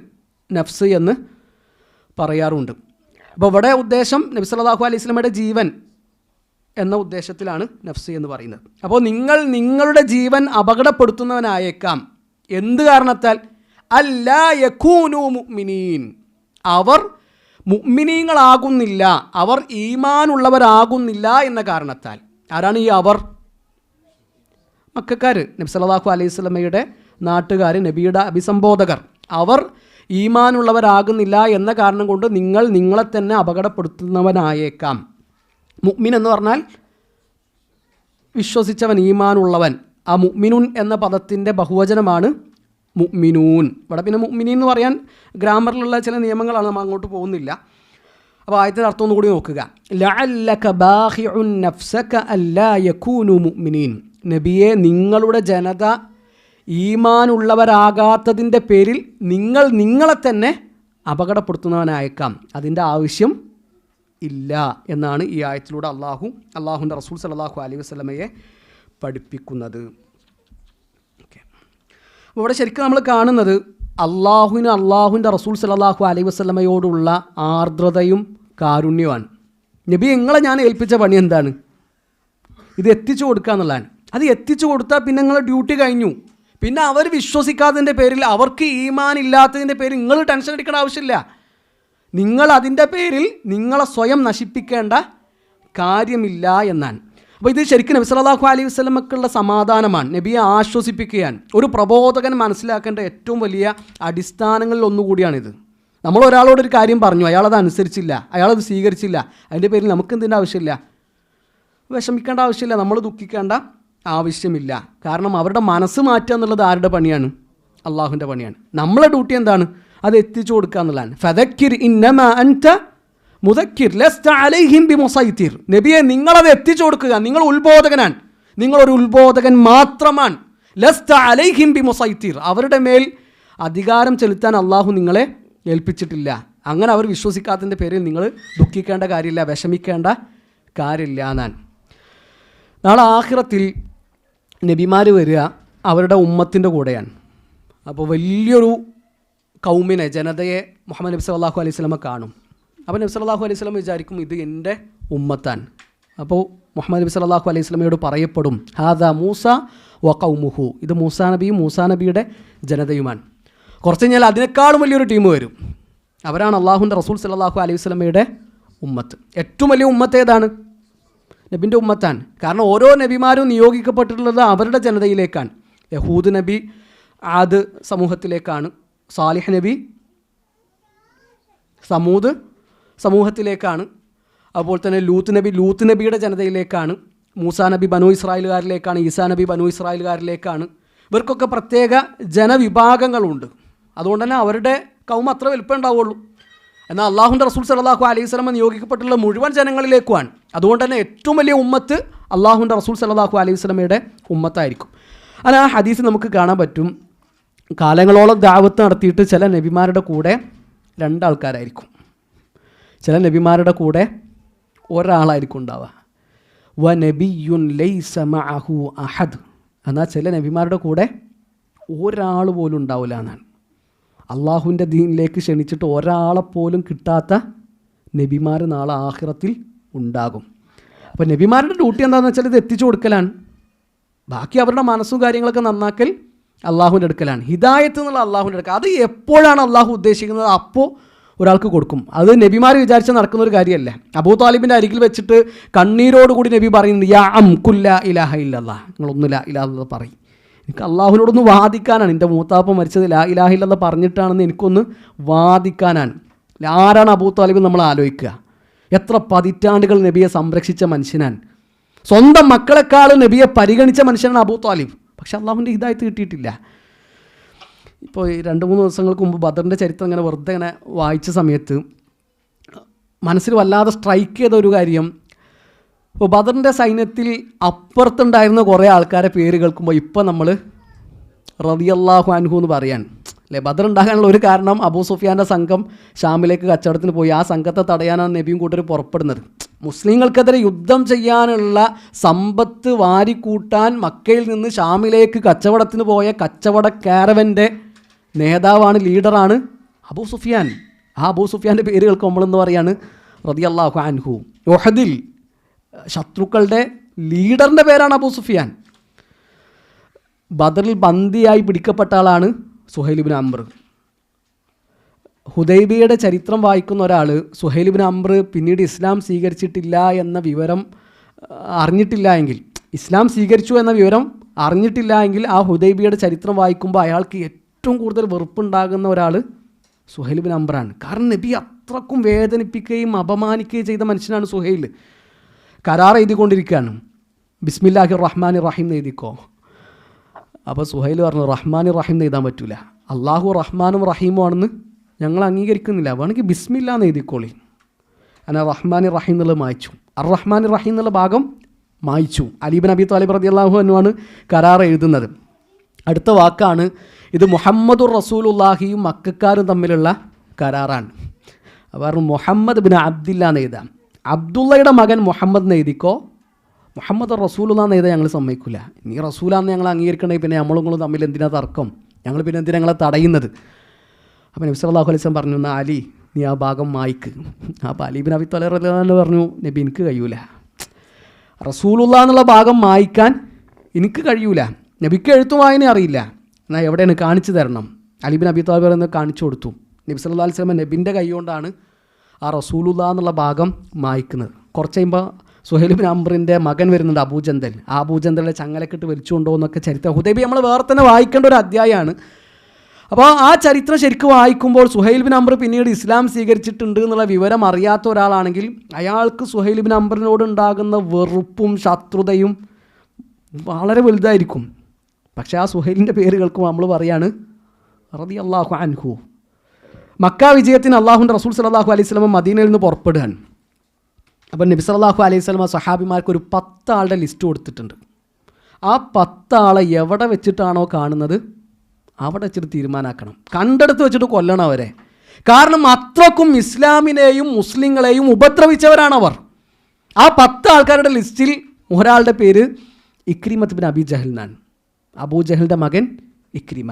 നഫ്സ് എന്ന് പറയാറുണ്ട്. അപ്പോൾ ഇവിടെ ഉദ്ദേശം നബി സല്ലല്ലാഹു അലൈഹി വസല്ലമയുടെ ജീവൻ എന്ന ഉദ്ദേശത്തിലാണ് നഫ്സ് എന്ന് പറയുന്നത്. അപ്പോൾ നിങ്ങൾ നിങ്ങളുടെ ജീവൻ അപകടപ്പെടുത്തുന്നവനായേക്കാം. എന്ത് കാരണത്താൽ? അല്ലാ യകൂനു മുഅ്മിനീൻ, അവർ മുഅ്മിനീങ്ങളാകുന്നില്ല, അവർ ഈമാനുള്ളവരാകുന്നില്ല എന്ന കാരണത്താൽ. ആരാണ് ഈ അവർ? മക്കക്കാർ, നബി സല്ലല്ലാഹു അലൈഹി വസല്ലമയുടെ നാട്ടുകാർ, നബിയുടെ അഭിസംബോധകർ. അവർ ഈമാനുള്ളവരാകുന്നില്ല എന്ന കാരണം കൊണ്ട് നിങ്ങൾ നിങ്ങളെ തന്നെ അപകടപ്പെടുത്തുന്നവനായേക്കാം. മുഅ്മിൻ എന്ന് പറഞ്ഞാൽ വിശ്വസിച്ചവൻ, ഈമാനുള്ളവൻ. ആ മുഅ്മിനുൻ എന്ന പദത്തിൻ്റെ ബഹുവചനമാണ് മുഅ്മിനൂൻ. ഇവിടെ പിന്നെ മുഅ്മിനീൻ എന്ന് പറയാൻ ഗ്രാമറിലുള്ള ചില നിയമങ്ങളാണ്, നമ്മൾ അങ്ങോട്ട് പോകുന്നില്ല. അപ്പോൾ ആയത്തിൻ്റെ അർത്ഥം ഒന്നുകൂടി നോക്കുക. ലഅല്ലക ബാഖിഉൻ നഫ്സക അല്ലാ യകൂനു മുഅ്മിനീൻ, നബിയെ നിങ്ങളുടെ ജനത ഈമാനുള്ളവരാകാത്തതിൻ്റെ പേരിൽ നിങ്ങൾ നിങ്ങളെ തന്നെ അപകടപ്പെടുത്തുന്നവനായേക്കാം. അതിൻ്റെ ആവശ്യം ഇല്ല എന്നാണ് ഈ ആയത്തിലൂടെ അള്ളാഹുവിൻ്റെ റസൂൽ സല്ലല്ലാഹു അലൈഹി വസല്ലമയെ പഠിപ്പിക്കുന്നത്. അപ്പോൾ ഇവിടെ ശരിക്കും നമ്മൾ കാണുന്നത് അള്ളാഹുവിൻ്റെ റസൂൽ സല്ലല്ലാഹു അലൈഹി വസല്ലമയോടുള്ള ആർദ്രതയും കാരുണ്യവുമാണ്. നബി നിങ്ങളെ ഞാൻ ഏൽപ്പിച്ച പണി എന്താണ്? ഇത് എത്തിച്ചു കൊടുക്കുക എന്നുള്ളതാണ്. അത് എത്തിച്ചു കൊടുത്താൽ പിന്നെ നിങ്ങളുടെ ഡ്യൂട്ടി കഴിഞ്ഞു. പിന്നെ അവർ വിശ്വസിക്കാത്തതിൻ്റെ പേരിൽ, അവർക്ക് ഈമാൻ ഇല്ലാത്തതിൻ്റെ പേരിൽ നിങ്ങൾ ടെൻഷൻ അടിക്കേണ്ട ആവശ്യമില്ല. നിങ്ങൾ അതിൻ്റെ പേരിൽ നിങ്ങളെ സ്വയം നശിപ്പിക്കേണ്ട കാര്യമില്ല എന്നാണ്. അപ്പോൾ ഇത് ശരിക്കും നബി സല്ലല്ലാഹു അലൈഹി വസല്ലമക്കുള്ള സമാധാനമാണ്, നബിയെ ആശ്വസിപ്പിക്കുകയാണ്. ഒരു പ്രബോധകൻ മനസ്സിലാക്കേണ്ട ഏറ്റവും വലിയ അടിസ്ഥാനങ്ങളിൽ ഒന്നുകൂടിയാണിത്. നമ്മൾ ഒരാളോടൊരു കാര്യം പറഞ്ഞു, അയാളത് അനുസരിച്ചില്ല, അയാളത് സ്വീകരിച്ചില്ല, അതിൻ്റെ പേരിൽ നമുക്ക് എന്തിൻ്റെ ആവശ്യമില്ല? വിഷമിക്കേണ്ട ആവശ്യമില്ല, നമ്മൾ ദുഃഖിക്കേണ്ട ആവശ്യമില്ല. കാരണം അവരുടെ മനസ്സ് മാറ്റുക എന്നുള്ളത് ആരുടെ പണിയാണ്? അള്ളാഹുവിൻ്റെ പണിയാണ്. നമ്മളെ ഡ്യൂട്ടി എന്താണ്? അത് എത്തിച്ചു കൊടുക്കുക എന്നുള്ളതാണ്. ഫദക്കിർ ഇന്നമാ അൻത മുദക്കിർ ലസ്ത അലൈഹിം ബിമുസൈത്തിർ, നബിയെ നിങ്ങളത് എത്തിച്ചു കൊടുക്കുക, നിങ്ങൾ ഉത്ബോധകനാണ്, നിങ്ങളൊരു ഉത്ബോധകൻ മാത്രമാണ്. ലസ്ത അലൈഹിം ബിമുസൈത്തിർ, അവരുടെ മേൽ അധികാരം ചെലുത്താൻ അള്ളാഹു നിങ്ങളെ ഏൽപ്പിച്ചിട്ടില്ല. അങ്ങനെ അവർ വിശ്വസിക്കാത്തതിൻ്റെ പേരിൽ നിങ്ങൾ ദുഃഖിക്കേണ്ട കാര്യമില്ല, വിഷമിക്കേണ്ട കാര്യമില്ല എന്നാണ്. നാളെ ആഖിറത്തിൽ നബിമാർ വരിക അവരുടെ ഉമ്മത്തിൻ്റെ കൂടെയാണ്. അപ്പോൾ വലിയൊരു കൗമിനെ, ജനതയെ മുഹമ്മദ് നബി സല്ലല്ലാഹു അലൈഹി വസല്ലമ കാണും. അപ്പോൾ നബി സല്ലല്ലാഹു അലൈഹി വസല്ലമ വിചാരിക്കും ഇത് എൻ്റെ ഉമ്മത്താണ്. അപ്പോൾ മുഹമ്മദ് നബി സല്ലല്ലാഹു അലൈഹി വസല്ലമയോട് പറയപ്പെടും ഹാദാ മൂസ വ ഖൗമുഹു, ഇത് മൂസാ നബിയുടെ ജനതയുമാണ്. കുറച്ച് കഴിഞ്ഞാൽ അതിനേക്കാളും വലിയൊരു ടീം വരും. അവരാണ് അള്ളാഹുവിൻ്റെ റസൂൽ സല്ലല്ലാഹു അലൈഹി വസല്ലമയുടെ ഉമ്മത്ത്. ഏറ്റവും വലിയ ഉമ്മത്ത് ഏതാണ്? നബിൻ്റെ ഉമ്മത്താണ്. കാരണം ഓരോ നബിമാരും നിയോഗിക്കപ്പെട്ടിട്ടുള്ളത് അവരുടെ ജനതയിലേക്കാണ്. യഹൂദ് നബി ആദ് സമൂഹത്തിലേക്കാണ്, സാലിഹ് നബി സമൂദ് സമൂഹത്തിലേക്കാണ്, അതുപോലെ തന്നെ ലൂത്ത് നബിയുടെ ജനതയിലേക്കാണ്, മൂസാ നബി ബനു ഇസ്രായേലുകാരിലേക്കാണ്, ഈസാ നബി ബനു ഇസ്രായേലുകാരിലേക്കാണ്. ഇവർക്കൊക്കെ പ്രത്യേക ജനവിഭാഗങ്ങളുണ്ട്. അതുകൊണ്ട് തന്നെ അവരുടെ കൗമ അത്ര വലുപ്പം ഉണ്ടാവുള്ളൂ. എന്നാൽ അള്ളാഹുവിൻ്റെ റസൂൽ സല്ലല്ലാഹു അലൈഹി വസല്ലമ നിയോഗിക്കപ്പെട്ടുള്ള മുഴുവൻ ജനങ്ങളിലേക്കുമാണ്. അതുകൊണ്ട് തന്നെ ഏറ്റവും വലിയ ഉമ്മത്ത് അള്ളാഹുവിൻ്റെ റസൂൽ സല്ലല്ലാഹു അലൈഹി വസല്ലമയുടെ ഉമ്മത്തായിരിക്കും. അത് ആ ഹദീസ് നമുക്ക് കാണാൻ പറ്റും. കാലങ്ങളോളം ദഅവത്ത് നടത്തിയിട്ട് ചില നബിമാരുടെ കൂടെ രണ്ടാൾക്കാരായിരിക്കും, ചില നബിമാരുടെ കൂടെ ഒരാളായിരിക്കും ഉണ്ടാവുക. വ നബിയുൻ ലൈസ മഅഹു അഹദ്, എന്നാൽ ചില നബിമാരുടെ കൂടെ ഒരാൾ പോലും ഉണ്ടാവില്ല എന്നാണ്. അള്ളാഹുവിൻ്റെ ദീനിലേക്ക് ക്ഷണിച്ചിട്ട് ഒരാളെപ്പോലും കിട്ടാത്ത നബിമാർ നാളെ ആഖിറത്തിൽ ഉണ്ടാകും. അപ്പോൾ നബിമാരുടെ ഡ്യൂട്ടി എന്താണെന്ന് വെച്ചാൽ ഇത് എത്തിച്ചു കൊടുക്കലാണ്. ബാക്കി അവരുടെ മനസ്സും കാര്യങ്ങളൊക്കെ നന്നാക്കൽ അള്ളാഹുവിൻ്റെ അടുക്കലാണ്. ഹിദായത്ത് എന്നുള്ള അള്ളാഹുവിൻ്റെ അടുക്കൽ. അത് എപ്പോഴാണ് അള്ളാഹു ഉദ്ദേശിക്കുന്നത് അപ്പോൾ ഒരാൾക്ക് കൊടുക്കും. അത് നബിമാർ വിചാരിച്ച് നടക്കുന്ന ഒരു കാര്യമല്ല. അബൂ താലിബിൻ്റെ അരികിൽ വെച്ചിട്ട് കണ്ണീരോടുകൂടി നബി പറയുന്നുണ്ട്, യാ കുല്ല ഇലാഹ ഇല്ലല്ലാ, നിങ്ങളൊന്നും ലാ ഇലാഹ ഇല്ലല്ലാഹ് പറയും. എനിക്ക് അള്ളാഹുവിനോടൊന്ന് വാദിക്കാനാണ്. എൻ്റെ മൂത്താപ്പ മരിച്ചത് ലാ ഇലാഹ ഇല്ലല്ലാഹ് പറഞ്ഞിട്ടാണെന്ന് എനിക്കൊന്ന് വാദിക്കാനാണ്. ആരാണ് അബൂ താലിബ് നമ്മൾ ആലോചിക്കുക. എത്ര പതിറ്റാണ്ടുകൾ നബിയെ സംരക്ഷിച്ച മനുഷ്യനാണ്. സ്വന്തം മക്കളെക്കാളും നബിയെ പരിഗണിച്ച മനുഷ്യനാണ് അബൂ താലിബ്. പക്ഷെ അള്ളാഹുവിൻ്റെ ഹിദായത്ത് കിട്ടിയിട്ടില്ല. ഇപ്പോൾ ഈ 2-3 ദിവസങ്ങൾക്ക് മുമ്പ് ബദറിൻ്റെ ചരിത്രം ഇങ്ങനെ വെറുതെ ഇങ്ങനെ വായിച്ച സമയത്ത് മനസ്സിൽ വല്ലാതെ സ്ട്രൈക്ക് ചെയ്ത ഒരു കാര്യം, ഇപ്പോൾ ബദറിൻ്റെ സൈന്യത്തിൽ അപ്പുറത്തുണ്ടായിരുന്ന കുറേ ആൾക്കാരെ പേര് കേൾക്കുമ്പോൾ ഇപ്പോൾ നമ്മൾ റളിയല്ലാഹു അൻഹു എന്ന് പറയാൻ അല്ലേ. ബദർ ഉണ്ടാകാനുള്ള ഒരു കാരണം അബൂ സുഫിയാൻ്റെ സംഘം ഷാമിലേക്ക് കച്ചവടത്തിന് പോയി. ആ സംഘത്തെ തടയാനാണ് നബിയും കൂട്ടർ പുറപ്പെടുന്നത്. മുസ്ലിങ്ങൾക്കെതിരെ യുദ്ധം ചെയ്യാനുള്ള സമ്പത്ത് വാരിക്കൂട്ടാൻ മക്കയിൽ നിന്ന് ഷാമിലേക്ക് കച്ചവടത്തിന് പോയ കച്ചവട കാരവൻ്റെ നേതാവാണ്, ലീഡറാണ് അബൂ സുഫിയാൻ. ആ അബൂ സുഫിയാൻ്റെ പേര് കേൾക്കുമ്പോൾ നമ്മളെന്ന് പറയാണ് റളിയല്ലാഹു അൻഹു. ഉഹദിൽ ശത്രുക്കളുടെ ലീഡറിൻ്റെ പേരാണ് അബൂ സുഫിയാൻ. ബദറിൽ ബന്ദിയായി പിടിക്കപ്പെട്ട ആളാണ് സുഹൈൽ ഇബ്നു അംർ. ഹുദൈബിയയുടെ ചരിത്രം വായിക്കുന്ന ഒരാൾ സുഹൈൽ ഇബ്നു അംർ പിന്നീട് ഇസ്ലാം സ്വീകരിച്ചിട്ടില്ല എന്ന വിവരം അറിഞ്ഞിട്ടില്ല എങ്കിൽ, ഇസ്ലാം സ്വീകരിച്ചു എന്ന വിവരം അറിഞ്ഞിട്ടില്ല എങ്കിൽ ആ ഹുദൈബിയയുടെ ചരിത്രം വായിക്കുമ്പോൾ അയാൾക്ക് ഏറ്റവും കൂടുതൽ വെറുപ്പുണ്ടാകുന്ന ഒരാൾ സുഹൈൽ ഇബ്നു അംറാണ്. കാരണം നബി അത്രക്കും വേദനിപ്പിക്കുകയും അപമാനിക്കുകയും ചെയ്ത മനുഷ്യനാണ് സുഹൈൽ. കരാർ എഴുതിക്കൊണ്ടിരിക്കുകയാണ്, ബിസ്മില്ലാഹിർ റഹ്മാനിർ റഹീം എന്ന് എഴുതിക്കോ. അപ്പോൾ സുഹൈൽ പറഞ്ഞു, റഹ്മാനിർ റഹീം എന്ന് എഴുതാൻ പറ്റില്ല, അള്ളാഹു റഹ്മാനും റഹീമും ആണെന്ന് ഞങ്ങൾ അംഗീകരിക്കുന്നില്ല, വേണമെങ്കിൽ ബിസ്മില്ല എന്ന് എഴുതിക്കോളി. അങ്ങനെ റഹ്മാനിർ റഹീം എന്നുള്ളത് മായ്ച്ചു. അർ റഹ്മാനിർ റഹീം എന്നുള്ള ഭാഗം മായ്ച്ചു. അലി ഇബ്നു അബി ത്വാലിബ് റളിയല്ലാഹു അൻഹു ആണ് കരാർ എഴുതുന്നത്. അടുത്ത വാക്കാണ് ഇത് മുഹമ്മദുർ റസൂലുള്ളാഹിയും മക്കക്കാരും തമ്മിലുള്ള കരാറാണ്. അവർ മുഹമ്മദ് ബിൻ അബ്ദില്ല എന്ന് എഴുതാം. അബ്ദുള്ളയുടെ മകൻ മുഹമ്മദ് എന്ന് എഴുതിക്കോ, മുഹമ്മദ് റസൂലുള്ള എന്ന് എഴുതാൻ ഞങ്ങൾ സമ്മതിക്കില്ല. നീ റസൂലാന്ന് ഞങ്ങൾ അംഗീകരിക്കണമെങ്കിൽ പിന്നെ നമ്മളും തമ്മിൽ എന്തിനാ തർക്കം, ഞങ്ങൾ പിന്നെ എന്തിനാ ഞങ്ങളെ തടയുന്നത്. അപ്പോൾ നബി സല്ലല്ലാഹു അലൈഹി വസല്ലം പറഞ്ഞു, എന്നാൽ അലി നീ ആ ഭാഗം മായ്ക്ക്. അപ്പോൾ അലി ഇബ്നു അബി ത്വാലിബ് റളിയല്ലാഹു അൻഹു പറഞ്ഞു, നബി എനിക്ക് കഴിയൂല, റസൂലുള്ള എന്നുള്ള ഭാഗം മായ്ക്കാൻ എനിക്ക് കഴിയൂല, നബിക്ക് എഴുത്തും വായന അറിയില്ല, എന്നാൽ എവിടെയാണ് കാണിച്ചു തരണം. അലി ഇബ്നു അബി ത്വാലിബ് എന്ന് കാണിച്ചു കൊടുത്തു. നബി സല്ലല്ലാഹു അലൈഹി വസല്ലം നബിൻ്റെ കൈ കൊണ്ടാണ് ആ റസൂലുള്ള എന്നുള്ള ഭാഗം മായ്ക്കുന്നത്. കുറച്ച് കഴിയുമ്പോൾ സുഹൈൽ ഇബ്നു അംറിൻ്റെ മകൻ വരുന്നുണ്ട്, അബൂജന്തൽ. ആ അബൂജന്തലിൻ്റെ ചങ്ങലക്കെട്ട് വലിച്ചുകൊണ്ടോ എന്നൊക്കെ ചരിത്രം ഹുദൈബി നമ്മൾ വേറെ തന്നെ വായിക്കേണ്ട ഒരു അധ്യായമാണ്. അപ്പോൾ ആ ചരിത്രം ശരിക്കും വായിക്കുമ്പോൾ സുഹൈൽ ഇബ്നു അംർ പിന്നീട് ഇസ്ലാം സ്വീകരിച്ചിട്ടുണ്ട് എന്നുള്ള വിവരം അറിയാത്ത ഒരാളാണെങ്കിൽ അയാൾക്ക് സുഹൈൽ ഇബ്നു അംറിനോട് ഉണ്ടാകുന്ന വെറുപ്പും ശത്രുതയും വളരെ വലുതായിരിക്കും. പക്ഷേ ആ സുഹൈലിൻ്റെ പേര് കേൾക്കുമ്പോൾ നമ്മൾ പറയാണ് റളിയല്ലാഹു അൻഹു. മക്ക വിജയത്തിന് അള്ളാഹുവിൻ്റെ റസൂൽ സല്ലല്ലാഹു അലൈഹി വസല്ലം മദീനയിൽ നിന്ന് പുറപ്പെടുകയാണ്. അപ്പോൾ നബി സല്ലല്ലാഹു അലൈഹി വസല്ലം സഹാബിമാർക്ക് ഒരു 10 ആളുടെ ലിസ്റ്റ് കൊടുത്തിട്ടുണ്ട്. ആ 10 ആളെ എവിടെ വെച്ചിട്ടാണോ കാണുന്നത് അവിടെ വെച്ചിട്ട് തീരുമാനാക്കണം, കണ്ടെടുത്ത് വെച്ചിട്ട് കൊല്ലണം അവരെ. കാരണം അത്രക്കും ഇസ്ലാമിനെയും മുസ്ലിങ്ങളെയും ഉപദ്രവിച്ചവരാണവർ. ആ 10 ആൾക്കാരുടെ ലിസ്റ്റിൽ ഒരാളുടെ പേര് ഇക്രിമത്ത് ബിൻ അബി ജഹൽ എന്നാണ്. അബൂജഹലിൻ്റെ മകൻ ഇക്രിമ.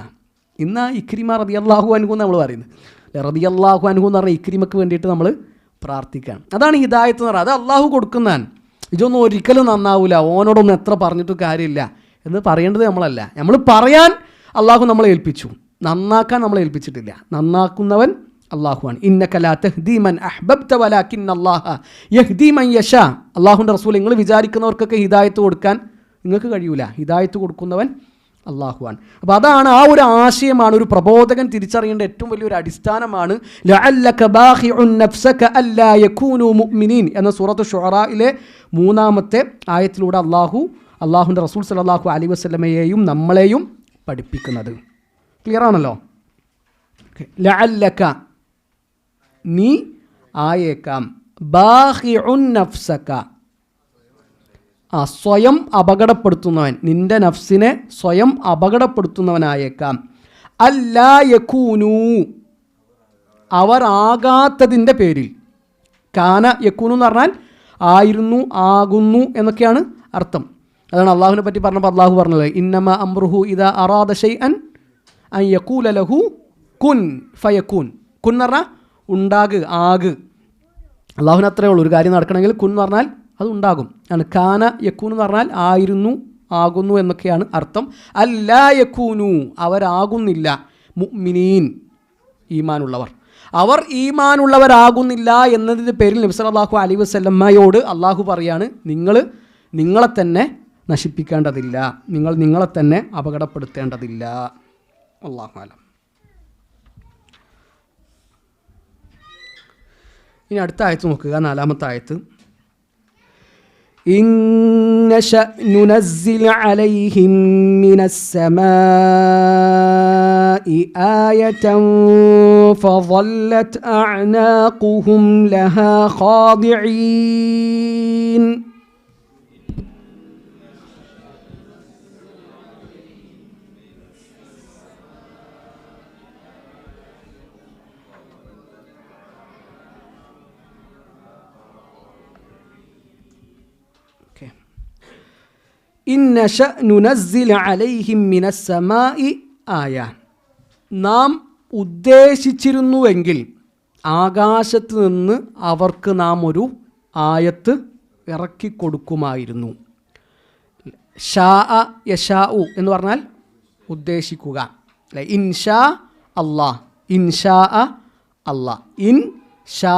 ഇന്ന് ഇക്രിമ റളിയല്ലാഹു അൻഹു നമ്മൾ പറയുന്നത്. റളിയല്ലാഹു അൻഹു എന്ന് പറഞ്ഞാൽ ഇക്രിമക്ക് വേണ്ടിയിട്ട് നമ്മൾ പ്രാർത്ഥിക്കുകയാണ്. അതാണ് ഹിദായത്ത് എന്ന് പറയുന്നത്. അത് അള്ളാഹു കൊടുക്കുന്നതാണ്. ഇതൊന്നും ഒരിക്കലും നന്നാവില്ല, ഓനോടൊന്നും എത്ര പറഞ്ഞിട്ട് കാര്യമില്ല എന്ന് പറയേണ്ടത് നമ്മളല്ല. നമ്മൾ പറയാൻ അള്ളാഹു നമ്മളെ ഏൽപ്പിച്ചു, നന്നാക്കാൻ നമ്മളെ ഏൽപ്പിച്ചിട്ടില്ല. നന്നാക്കുന്നവൻ അള്ളാഹുവാണ്. ഇന്നക ലാ തഹ്ദീ മൻ അഹ്ബബ്ത വലാകിന്ന അല്ലാഹ യഹ്ദീ മൻ യശാ. അള്ളാഹുവിൻ്റെ റസൂൽ, നിങ്ങൾ വിചാരിക്കുന്നവർക്കൊക്കെ ഹിദായത്ത് കൊടുക്കാൻ നിങ്ങൾക്ക് കഴിയൂല, ഹിദായത്ത് കൊടുക്കുന്നവൻ അള്ളാഹുവാണ്. അപ്പോൾ അതാണ്, ആ ഒരു ആശയമാണ് ഒരു പ്രബോധകൻ തിരിച്ചറിയേണ്ട ഏറ്റവും വലിയൊരു അടിസ്ഥാനമാണ്. ലഅല്ലക ബാഖിഉൻ നഫ്സക അല്ലാ യകൂനു മുഅ്മിനീൻ എന്ന സൂറത്ത് ശുഅറായിലെ 3-ാമത്തെ ആയത്തിലൂടെ അള്ളാഹുവിൻ്റെ റസൂൽ സല്ലല്ലാഹു അലൈഹി വസല്ലമയെയും നമ്മളെയും പഠിപ്പിക്കുന്നത്. ക്ലിയർ ആണല്ലോ? ലഅല്ലക നീ ആയേക്കാം, ബാഖിഉൻ നഫ്സക സ്വയം അപകടപ്പെടുത്തുന്നവൻ, നിൻ്റെ നഫ്സിനെ സ്വയം അപകടപ്പെടുത്തുന്നവനായേക്കാം. അല്ലാ യകൂനു അവർ ആകാത്തതിൻ്റെ പേരിൽ. കാന യകൂനു എന്ന് പറഞ്ഞാൽ ആയിരുന്നു, ആകുന്നു എന്നൊക്കെയാണ് അർത്ഥം. അതാണ് അള്ളാഹുവിനെ പറ്റി പറഞ്ഞപ്പോൾ അള്ളാഹു പറഞ്ഞത് ഇന്നമ അംറുഹു ഇദാ അറാദ ഷൈഅൻ അൻ യഖൂല ലഹു കുൻ ഫയകൂൻ. കുൻ എന്ന് പറഞ്ഞാൽ ഉണ്ടാക്, ആക്. അള്ളാഹുവിന് അത്രയേ ഉള്ളൂ. ഒരു കാര്യം നടക്കണമെങ്കിൽ കുൻ എന്ന് പറഞ്ഞാൽ അത് ഉണ്ടാകും. ആണ് കാന യക്കൂൻ എന്ന് പറഞ്ഞാൽ ആയിരുന്നു, ആകുന്നു എന്നൊക്കെയാണ് അർത്ഥം. അല്ലാ യക്കൂനു അവരാകുന്നില്ല, മുഅ്മിനീൻ ഈമാനുള്ളവർ, അവർ ഈമാനുള്ളവരാകുന്നില്ല എന്നതിൻ്റെ പേരിൽ നബി സല്ലല്ലാഹു അലൈഹി വസല്ലമയോട് അള്ളാഹു പറയാണ്, നിങ്ങളെ തന്നെ നശിപ്പിക്കേണ്ടതില്ല, നിങ്ങളെ തന്നെ അപകടപ്പെടുത്തേണ്ടതില്ല. അല്ലാഹു അലം. ഇനി അടുത്ത ആയത്ത് നോക്കുക, 4-ാമത്തെ ആയത്ത്. ഇൻ നശഅ നുനസ്സിൽ അലൈഹിം മിനസ് സമാഇ ആയതൻ ഫളല്ലത് അഅനാഖുഹും ലഹാ ഖാദിഈൻ. ഇൻ നശഅ നുനസ്സിൽ അലൈഹിം മിനസ് സമാഇ ആയ, നാം ഉദ്ദേശിച്ചിരുന്നുവെങ്കിൽ ആകാശത്ത് നിന്ന് അവർക്ക് നാം ഒരു ആയത്ത് ഇറക്കിക്കൊടുക്കുമായിരുന്നു. ഷാ യഷാഉ എന്ന് പറഞ്ഞാൽ ഉദ്ദേശിക്കുക അല്ലെ. ഇൻഷാ അല്ലാ, ഇൻഷാ അല്ലാ, ഇൻ ഷാ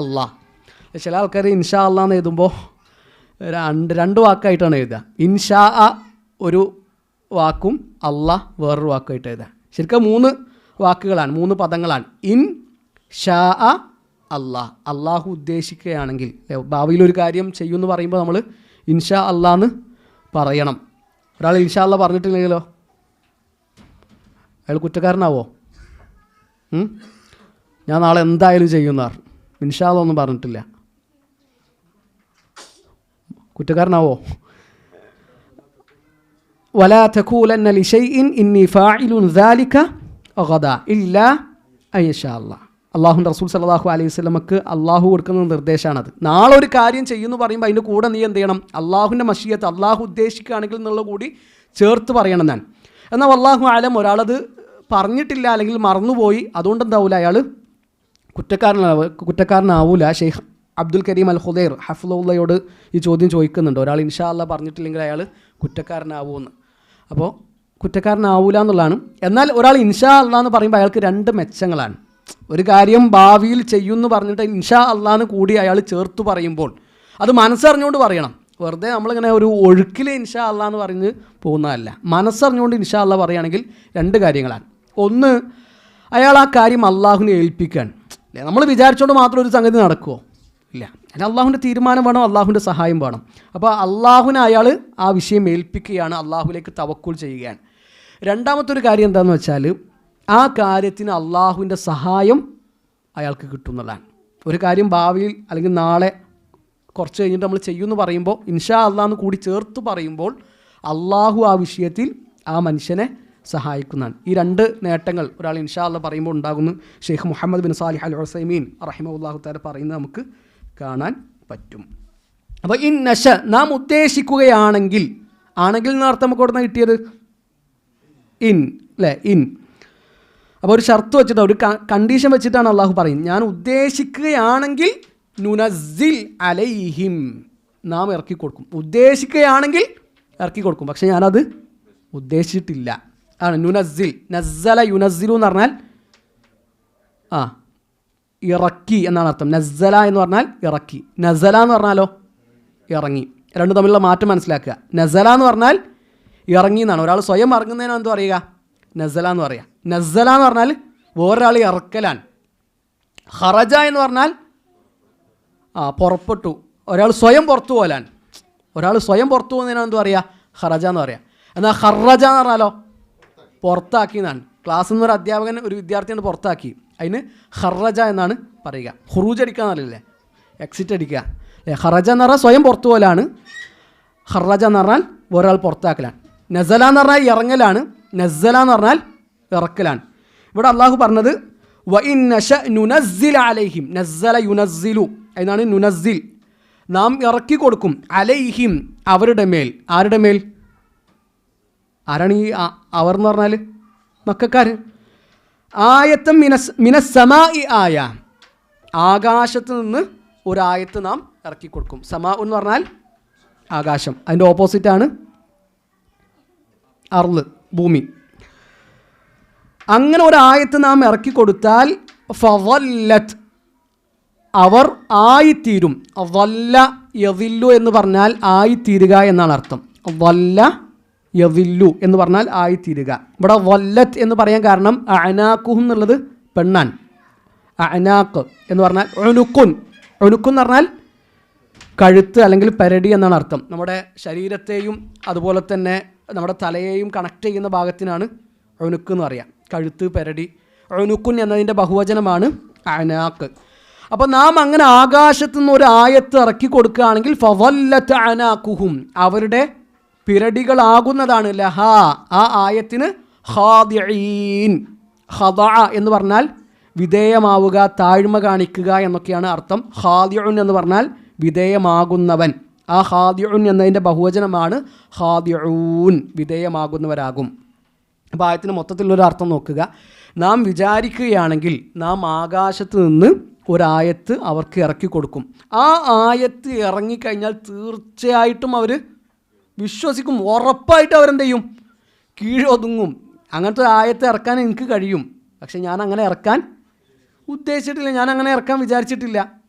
അല്ലാ. ചില ആൾക്കാർ ഇൻഷാ അല്ലാ എന്ന് എഴുതുമ്പോൾ രണ്ട് വാക്കായിട്ടാണ് എഴുതുക. ഇൻഷാ ഒരു വാക്കും അല്ലാ വേറൊരു വാക്കുമായിട്ട് എഴുതുക. ശരിക്കും 3 വാക്കുകളാണ്, 3 പദങ്ങളാണ്. ഇൻ ഷാ അല്ലാ, അള്ളാഹു ഉദ്ദേശിക്കുകയാണെങ്കിൽ. ഭാവിയിലൊരു കാര്യം ചെയ്യുമെന്ന് പറയുമ്പോൾ നമ്മൾ ഇൻഷാ അല്ലാന്ന് പറയണം. ഒരാൾ ഇൻഷാ അല്ലാ പറഞ്ഞിട്ടില്ലെങ്കിലോ അയാൾ കുറ്റക്കാരനാവോ? ഞാൻ നാളെ എന്തായാലും ചെയ്യുമെന്ന് പറഞ്ഞു, ഇൻഷാ അല്ലാ ഒന്നും പറഞ്ഞിട്ടില്ല, കുറ്റക്കാരനാവോ? വലാ തഖൂലന്ന ലിശൈഇൻ ഇന്നി ഫാഇലുൻ ദാലിക ഗദാ ഇല്ലാ അയ്യശാ അല്ലാ. അള്ളാഹുവിൻ്റെ റസൂൽ സല്ലല്ലാഹു അലൈഹി വസല്ലമക്ക് അള്ളാഹു കൊടുക്കുന്ന നിർദ്ദേശമാണത്. നാളെ ഒരു കാര്യം ചെയ്യുമെന്ന് പറയുമ്പോൾ അതിൻ്റെ കൂടെ നീ എന്ത് ചെയ്യണം? അള്ളാഹുവിൻ്റെ മശിയത്ത്, അള്ളാഹു ഉദ്ദേശിക്കുകയാണെങ്കിൽ എന്നുള്ള കൂടി ചേർത്ത് പറയണം ഞാൻ. എന്നാൽ വല്ലാഹു ആലം, ഒരാളത് പറഞ്ഞിട്ടില്ല അല്ലെങ്കിൽ മറന്നുപോയി, അതുകൊണ്ട് എന്താവില്ല, അയാൾ കുറ്റക്കാരനാവൂല. ഷെയ്ഖ് അബ്ദുൽ കരീം അൽ ഖുദൈർ ഹഫ്ളുള്ളയോട് ഈ ചോദ്യം ചോദിക്കുന്നുണ്ട്. ഒരാൾ ഇൻഷാ അല്ലാ പറഞ്ഞിട്ടില്ലെങ്കിൽ അയാൾ കുറ്റക്കാരനാവുമെന്ന്. അപ്പോൾ കുറ്റക്കാരനാവൂല എന്നുള്ളതാണ്. എന്നാൽ ഒരാൾ ഇൻഷാ അല്ലാ എന്ന് പറയുമ്പോൾ അയാൾക്ക് 2 മെച്ചങ്ങളാണ്. ഒരു കാര്യം ഭാവിയിൽ ചെയ്യുമെന്ന് പറഞ്ഞിട്ട് ഇൻഷാ അല്ലാന്ന് കൂടി അയാൾ ചേർത്ത് പറയുമ്പോൾ അത് മനസ്സറിഞ്ഞുകൊണ്ട് പറയണം. വെറുതെ നമ്മളിങ്ങനെ ഒരു ഒഴുക്കിൽ ഇൻഷാ അല്ലാ എന്ന് പറഞ്ഞ് പോകുന്നതല്ല. മനസ്സറിഞ്ഞുകൊണ്ട് ഇൻഷാ അല്ലാ പറയുകയാണെങ്കിൽ 2 കാര്യങ്ങളാണ്. ഒന്ന്, അയാൾ ആ കാര്യം അള്ളാഹുവിനെ ഏൽപ്പിക്കാൻ. അല്ലേ, നമ്മൾ വിചാരിച്ചുകൊണ്ട് മാത്രം ഒരു സംഗതി നടക്കുമോ? ഇല്ല. അതിന് അള്ളാഹുവിൻ്റെ തീരുമാനം വേണം, അള്ളാഹുവിൻ്റെ സഹായം വേണം. അപ്പോൾ അള്ളാഹുവിനെ അയാൾ ആ വിഷയം ഏൽപ്പിക്കുകയാണ്, അള്ളാഹുവിലേക്ക് തവക്കുൽ ചെയ്യുകയാണ്. രണ്ടാമത്തെ ഒരു കാര്യം എന്താണെന്ന് വെച്ചാൽ ആ കാര്യത്തിന് അള്ളാഹുവിൻ്റെ സഹായം അയാൾക്ക് കിട്ടുന്നതാണ്. ഒരു കാര്യം ഭാവിയിൽ അല്ലെങ്കിൽ നാളെ കുറച്ച് കഴിഞ്ഞിട്ട് നമ്മൾ ചെയ്യുമെന്ന് പറയുമ്പോൾ ഇൻഷാ അല്ലാ എന്ന് കൂടി ചേർത്ത് പറയുമ്പോൾ അള്ളാഹു ആ വിഷയത്തിൽ ആ മനുഷ്യനെ സഹായിക്കുന്നതാണ്. ഈ 2 നേട്ടങ്ങൾ ഒരാൾ ഇൻഷാ അല്ലാ പറയുമ്പോൾ ഉണ്ടാകുന്നു. ഷെയ്ഖ് മുഹമ്മദ് ബിൻ സാലിഹ് അൽ ഉസൈമീൻ റഹിമഹുല്ലാഹു തആല പറയുന്നത് നമുക്ക് കാണാൻ പറ്റും. അപ്പോൾ ഇൻ നശ, നാം ഉദ്ദേശിക്കുകയാണെങ്കിൽ, ആണെങ്കിൽ എന്നർത്ഥം നമുക്ക് ഇവിടെ നിന്ന് കിട്ടിയത് ഇൻ അല്ലേ, ഇൻ. അപ്പോൾ ഒരു ഷർത്ത് വെച്ചിട്ട്, ഒരു കണ്ടീഷൻ വെച്ചിട്ടാണ് അള്ളാഹു പറയുന്നത്. ഞാൻ ഉദ്ദേശിക്കുകയാണെങ്കിൽ നുനസ്സിൽ അലൈഹിം, നാം ഇറക്കി കൊടുക്കും. ഉദ്ദേശിക്കുകയാണെങ്കിൽ ഇറക്കി കൊടുക്കും, പക്ഷേ ഞാനത് ഉദ്ദേശിച്ചിട്ടില്ല. ആണ് നുനസ്സിൽ. നസ്സല യുനസ്സിലു എന്ന് പറഞ്ഞാൽ ഇറക്കി എന്നാണ് അർത്ഥം. നസ്സല എന്ന് പറഞ്ഞാൽ ഇറക്കി. നസല എന്ന് പറഞ്ഞാലോ ഇറങ്ങി. 2 തമ്മിലുള്ള മാറ്റം മനസ്സിലാക്കുക. നസല എന്ന് പറഞ്ഞാൽ ഇറങ്ങി എന്നാണ്. ഒരാൾ സ്വയം ഇറങ്ങുന്നതിനാണ് എന്ത് പറയുക? നസല എന്ന് പറയുക. നസല എന്ന് പറഞ്ഞാൽ വേറൊരാൾ ഇറക്കലാണ്. ഖറജ എന്ന് പറഞ്ഞാൽ പുറപ്പെട്ടു. ഒരാൾ സ്വയം പുറത്തു പോലാണ്. ഒരാൾ സ്വയം പുറത്തു പോകുന്നതിനാണ് എന്ത് പറയുക? ഖറജ എന്ന് പറയുക. എന്നാൽ ഖറജ എന്ന് പറഞ്ഞാലോ പുറത്താക്കി എന്നാണ്. ക്ലാസ്സിൽ നിന്ന് ഒരു അധ്യാപകൻ ഒരു വിദ്യാർത്ഥിയെ പുറത്താക്കി, അതിന് ഖറജ എന്നാണ് പറയുക. ഖുറൂജ് അടിക്കുക എന്നല്ലേ, എക്സിറ്റ് അടിക്കുക അല്ലേ. ഖറജ എന്ന് പറഞ്ഞാൽ സ്വയം പുറത്തു പോലാണ്. ഖറജ എന്ന് പറഞ്ഞാൽ വേറൊരാൾ പുറത്താക്കലാണ്. നസല എന്ന് പറഞ്ഞാൽ ഇറങ്ങലാണ്. നസ്സല എന്ന് പറഞ്ഞാൽ ഇറക്കലാണ്. ഇവിടെ അള്ളാഹു പറഞ്ഞത് വ ഇൻ നശഅ നുനസ്സിൽ അലൈഹിം, നസ്സല യുനസ്സിലു എന്നാണ് നുനസ്സിൽ. നാം ഇറക്കി കൊടുക്കും അലൈഹിം അവരുടെ മേൽ. ആരുടെ മേൽ? ആരാണ് ഈ അവർ എന്ന് പറഞ്ഞാൽ? മക്കക്കാർ. ആയത്തും മിനസ്സമായി ആയ, ആകാശത്ത് നിന്ന് ഒരായത്ത് നാം ഇറക്കി കൊടുക്കും. സമാ എന്ന് പറഞ്ഞാൽ ആകാശം, അതിൻ്റെ ഓപ്പോസിറ്റാണ് അർള്, ഭൂമി. അങ്ങനെ ഒരായത്ത് നാം ഇറക്കി കൊടുത്താൽ ഫവല്ലത്ത്, അവർ ആയിത്തീരും. വല്ല യവില്ലു എന്ന് പറഞ്ഞാൽ ആയിത്തീരുക എന്നാണ് അർത്ഥം. വല്ല യവില്ലു എന്ന് പറഞ്ഞാൽ ആയിത്തീരുക. ഇവിടെ വല്ലത്ത് എന്ന് പറയാൻ കാരണം അനാക്കുഹ് എന്നുള്ളത് പെണ്ണാൻ. അനാക്ക് എന്ന് പറഞ്ഞാൽ ഒനുക്കുൻ. ഒനുക്കുൻ എന്ന് പറഞ്ഞാൽ കഴുത്ത് അല്ലെങ്കിൽ പെരടി എന്നാണ് അർത്ഥം. നമ്മുടെ ശരീരത്തെയും അതുപോലെ തന്നെ നമ്മുടെ തലയെയും കണക്ട് ചെയ്യുന്ന ഭാഗത്തിനാണ് ഒനുക്ക് എന്ന് പറയാം. കഴുത്ത്, പെരടി. ഒനുക്കുൻ എന്നതിൻ്റെ ബഹുവചനമാണ് അനാക്ക്. അപ്പോൾ നാം അങ്ങനെ ആകാശത്തു നിന്ന് ഒരു ആയത്ത് ഇറക്കി കൊടുക്കുകയാണെങ്കിൽ ഫവല്ലത്ത് അനാക്കുഹും, അവരുടെ പിരടികളാകുന്നതാണ് ലഹ, ആ ആയത്തിന് ഖാദിഈൻ. ഖദഅ എന്ന് പറഞ്ഞാൽ വിധേയമാവുക, താഴ്മ കാണിക്കുക എന്നൊക്കെയാണ് അർത്ഥം. ഖാദിഉൻ എന്ന് പറഞ്ഞാൽ വിധേയമാകുന്നവൻ. ആ ഖാദിഉൻ എന്നതിൻ്റെ ബഹുവചനമാണ് ഖാദിഊൻ, വിധേയമാകുന്നവരാകും. അപ്പോൾ ആയത്തിന് മൊത്തത്തിലൊരു അർത്ഥം നോക്കുക. നാം വിചാരിക്കുകയാണെങ്കിൽ നാം ആകാശത്ത് നിന്ന് ഒരായത്ത് അവർക്ക് ഇറക്കി കൊടുക്കും. ആ ആയത്ത് ഇറങ്ങിക്കഴിഞ്ഞാൽ തീർച്ചയായിട്ടും അവർ വിശ്വസിക്കും. ഉറപ്പായിട്ട് അവരെന്ത് ചെയ്യും? കീഴൊതുങ്ങും. അങ്ങനത്തെ ആയത്ത് ഇറക്കാൻ എനിക്ക് കഴിയും, പക്ഷെ ഞാൻ അങ്ങനെ ഇറക്കാൻ ഉദ്ദേശിച്ചിട്ടില്ല, ഞാൻ അങ്ങനെ ഇറക്കാൻ വിചാരിച്ചിട്ടില്ല.